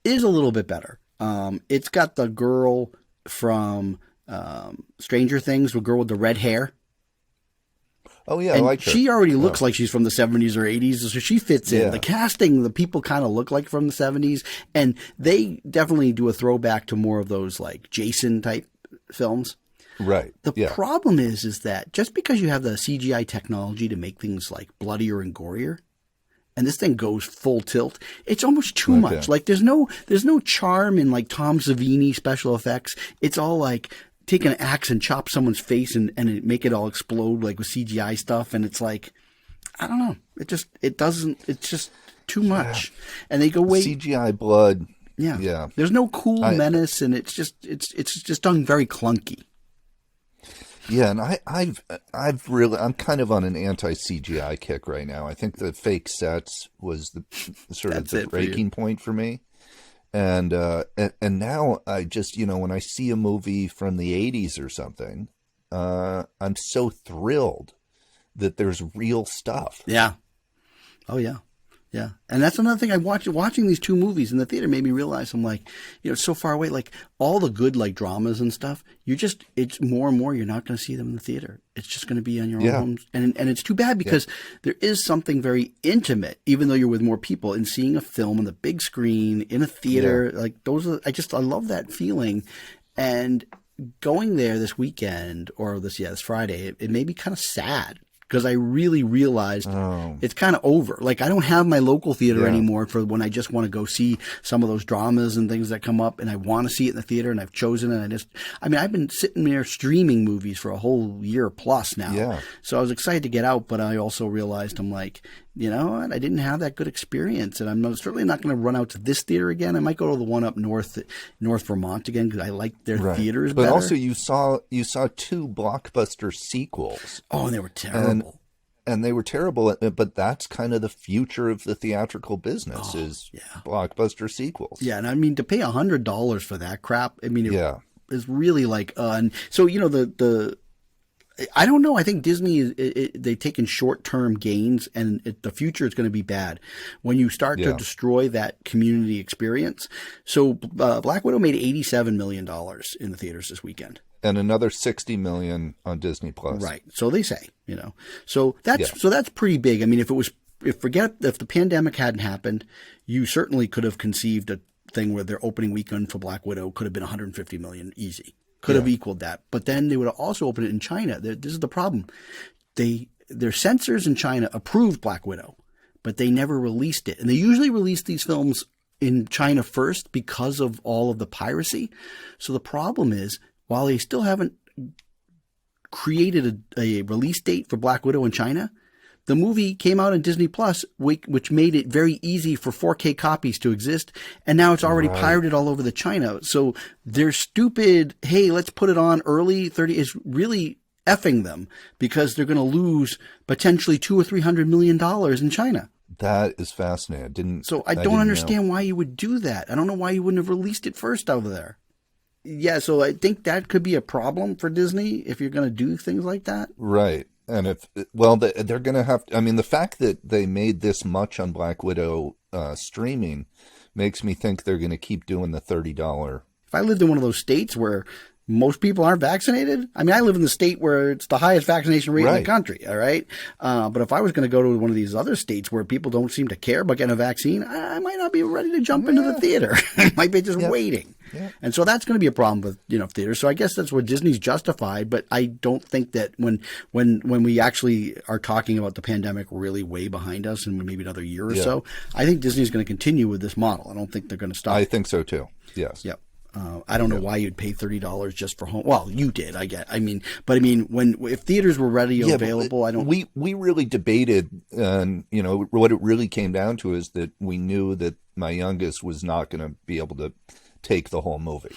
is a little bit better. It's got the girl from Stranger Things, the girl with the red hair.
Oh, yeah,
And
I like her.
she already looks like she's from the 70s or 80s, so she fits in.
Yeah.
The casting, the people kind of look like from the 70s, and they definitely do a throwback to more of those like Jason type films.
Right.
The
Yeah.
problem is that just because you have the CGI technology to make things like bloodier and gorier, and this thing goes full tilt, it's almost too much. Like there's no charm in like Tom Savini special effects. It's all like take an axe and chop someone's face and make it all explode like with CGI stuff. And it's like, I don't know. It's just too much. And they go, wait.
CGI blood.
Yeah.
Yeah.
There's no cool menace, and it's just done very clunky.
Yeah, and I'm kind of on an anti-CGI kick right now. I think the fake sets was the sort of the breaking point for me. And now I just, when I see a movie from the 80s or something, I'm so thrilled that there's real stuff.
Yeah. Oh, yeah. Yeah. And that's another thing watching these 2 movies in the theater made me realize I'm like, it's so far away. Like all the good like dramas and stuff, it's more and more you're not going to see them in the theater. It's just going to be on your own. And it's too bad because there is something very intimate, even though you're with more people, in seeing a film on the big screen in a theater. Like I love that feeling. And going there this weekend or this Friday, it made me kind of sad. Because I really realized it's kind of over. Like I don't have my local theater anymore for when I just want to go see some of those dramas and things that come up, and I want to see it in the theater, and I've chosen it. I've been sitting there streaming movies for a whole year plus now. Yeah. So I was excited to get out, but I also realized I'm like, you know what? I didn't have that good experience, and I'm certainly not going to run out to this theater again. I might go to the one up North Vermont again because I like their theaters better.
But also you saw 2 blockbuster sequels.
Oh, and they were terrible.
And they were terrible, but that's kind of the future of the theatrical business is blockbuster sequels.
Yeah, and I mean, to pay $100 for that crap, I mean, it is really like, and so, I don't know. I think Disney, they've taken short-term gains, and the future is going to be bad when you start to destroy that community experience. So Black Widow made $87 million in the theaters this weekend.
And another $60 million on Disney Plus.
Right. So they say, So that's pretty big. I mean, if the pandemic hadn't happened, you certainly could have conceived a thing where their opening weekend for Black Widow could have been $150 million easy. could have equaled that. But then they would have also opened it in China. This is the problem. Their censors in China approved Black Widow, but they never released it. And they usually release these films in China first because of all of the piracy. So the problem is, while they still haven't created a release date for Black Widow in China, the movie came out on Disney Plus, which made it very easy for 4K copies to exist, and now it's already pirated all over the China. So their stupid, hey, let's put it on early 30 is really effing them, because they're going to lose potentially $200 or $300 million in China.
That is fascinating.
I don't understand why you would do that. I don't know why you wouldn't have released it first over there. Yeah, so I think that could be a problem for Disney if you're going to do things like that.
Right. And they're going to have, I mean, the fact that they made this much on Black Widow streaming makes me think they're going to keep doing the $30.
If I lived in one of those states where most people aren't vaccinated, I mean, I live in the state where it's the highest vaccination rate in the country, all right? But if I was going to go to one of these other states where people don't seem to care about getting a vaccine, I might not be ready to jump into the theater. I might be just waiting. Yeah. And so that's going to be a problem with, theaters. So I guess that's what Disney's justified, but I don't think that when we actually are talking about the pandemic really way behind us and maybe another year or so, I think Disney's going to continue with this model. I don't think they're going to stop.
I think so too. Yes.
Yep. I don't know why you'd pay $30 just for home. Well, you did, I get. But if theaters were ready or available, I don't.
We really debated, and what it really came down to is that we knew that my youngest was not going to be able to take the whole movie.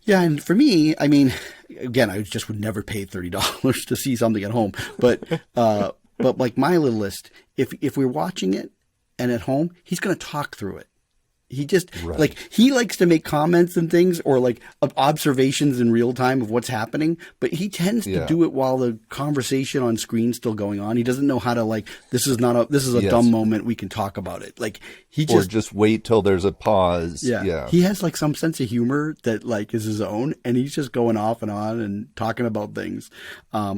Yeah, and for me, again, I just would never pay $30 to see something at home. But like my little list, if we're watching it and at home, he's going to talk through it. He just he likes to make comments and things or observations in real time of what's happening, but he tends to do it while the conversation on screen's still going on. He doesn't know how to this is a dumb moment. We can talk about it. Or
just wait till there's a pause. Yeah.
He has some sense of humor that is his own, and he's just going off and on and talking about things.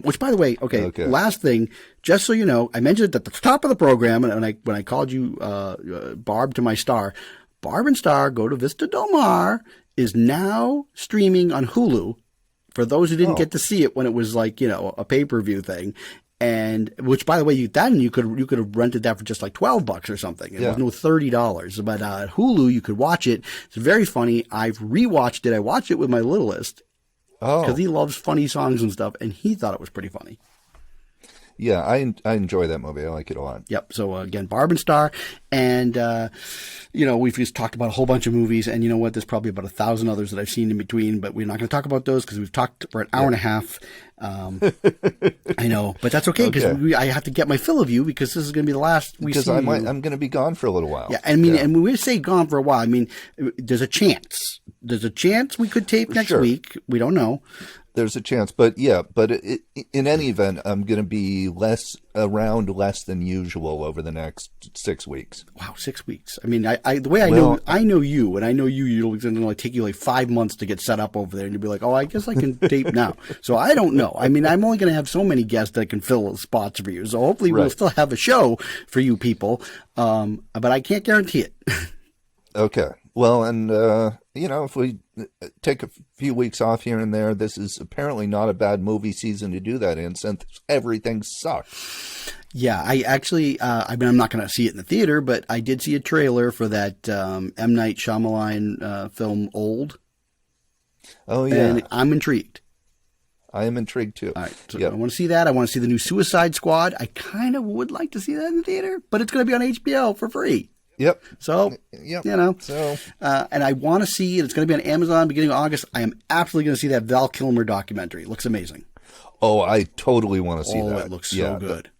Which, by the way, okay. Last thing, just so you know, I mentioned it at the top of the program, and when I called you Barb to my star. Barb and Star Go to Vista Del Mar is now streaming on Hulu for those who didn't get to see it when it was a pay-per-view thing. And which, by the way, you could have rented that for just $12 or something. It was no $30. But Hulu, you could watch it. It's very funny. I've rewatched it. I watched it with my littlest because he loves funny songs and stuff, and he thought it was pretty funny.
Yeah, I enjoy that movie. I like it a lot.
Yep. So again, Barb and Star, and we've just talked about a whole bunch of movies, and you know what? There's probably about 1,000 others that I've seen in between, but we're not going to talk about those because we've talked for an hour and a half. I know, but that's okay because I have to get my fill of you because this is going to be the last we see. Because
I'm going to be gone for a little while.
Yeah, and when we say gone for a while, there's a chance. There's a chance we could tape next week. We don't know.
There's a chance, but in any event, I'm going to be less than usual over the next 6 weeks.
Wow, 6 weeks. The way I know you, and I know you're going to take you 5 months to get set up over there, and you'll be like, oh, I guess I can tape now. So I don't know. I'm only going to have so many guests that can fill spots for you. So hopefully we'll still have a show for you people, but I can't guarantee it.
Okay. Well, and, if we take a few weeks off here and there, this is apparently not a bad movie season to do that in since everything sucks.
Yeah, I actually, I'm not going to see it in the theater, but I did see a trailer for that M. Night Shyamalan film, Old.
Oh, yeah.
And I'm intrigued.
I am intrigued, too.
All right, so I want to see that. I want to see the new Suicide Squad. I kind of would like to see that in the theater, but it's going to be on HBO for free.
Yep.
So, and I want to see it. It's going to be on Amazon beginning of August. I am absolutely going to see that Val Kilmer documentary. It looks amazing.
Oh, I totally want to see that.
Oh, it looks so good.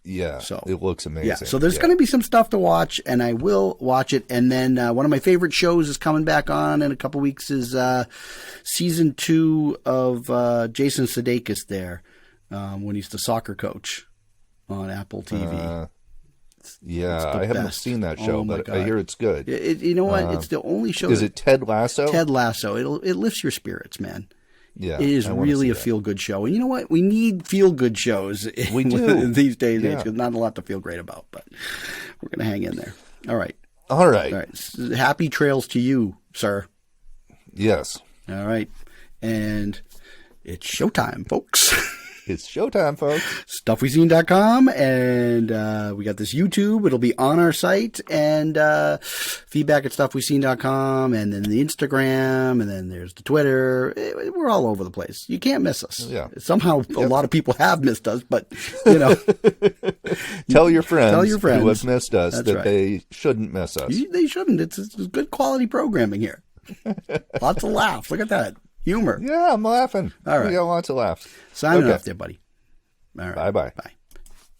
So it looks amazing.
Yeah, so there's going to be some stuff to watch, and I will watch it. And then one of my favorite shows is coming back on in a couple weeks is season 2 of Jason Sudeikis there when he's the soccer coach on Apple TV.
I haven't seen that show, but I hear it's good.
You know what? It's the only show.
Is it Ted Lasso?
Ted Lasso. It lifts your spirits, man.
Yeah,
it is really a feel-good show. And you know what? We need feel-good shows
we do.
These days because not a lot to feel great about, but we're going to hang in there. All right. Happy trails to you, sir.
Yes.
All right. And It's showtime, folks.
It's showtime, folks.
StuffWeSeen.com, and we got this YouTube. It'll be on our site, and feedback at StuffWeSeen.com, and then the Instagram, and then there's the Twitter. We're all over the place. You can't miss us.
Yeah.
Somehow a lot of people have missed us, but, you know.
Tell your friends who have missed us
That's
that
right.
they shouldn't miss us.
They shouldn't. It's good quality programming here. Lots of laughs. Look at that. Humor.
Yeah, I'm laughing.
All right.
We got lots of laughs.
Signing
Okay.
off there, buddy. All right.
Bye-bye.
Bye.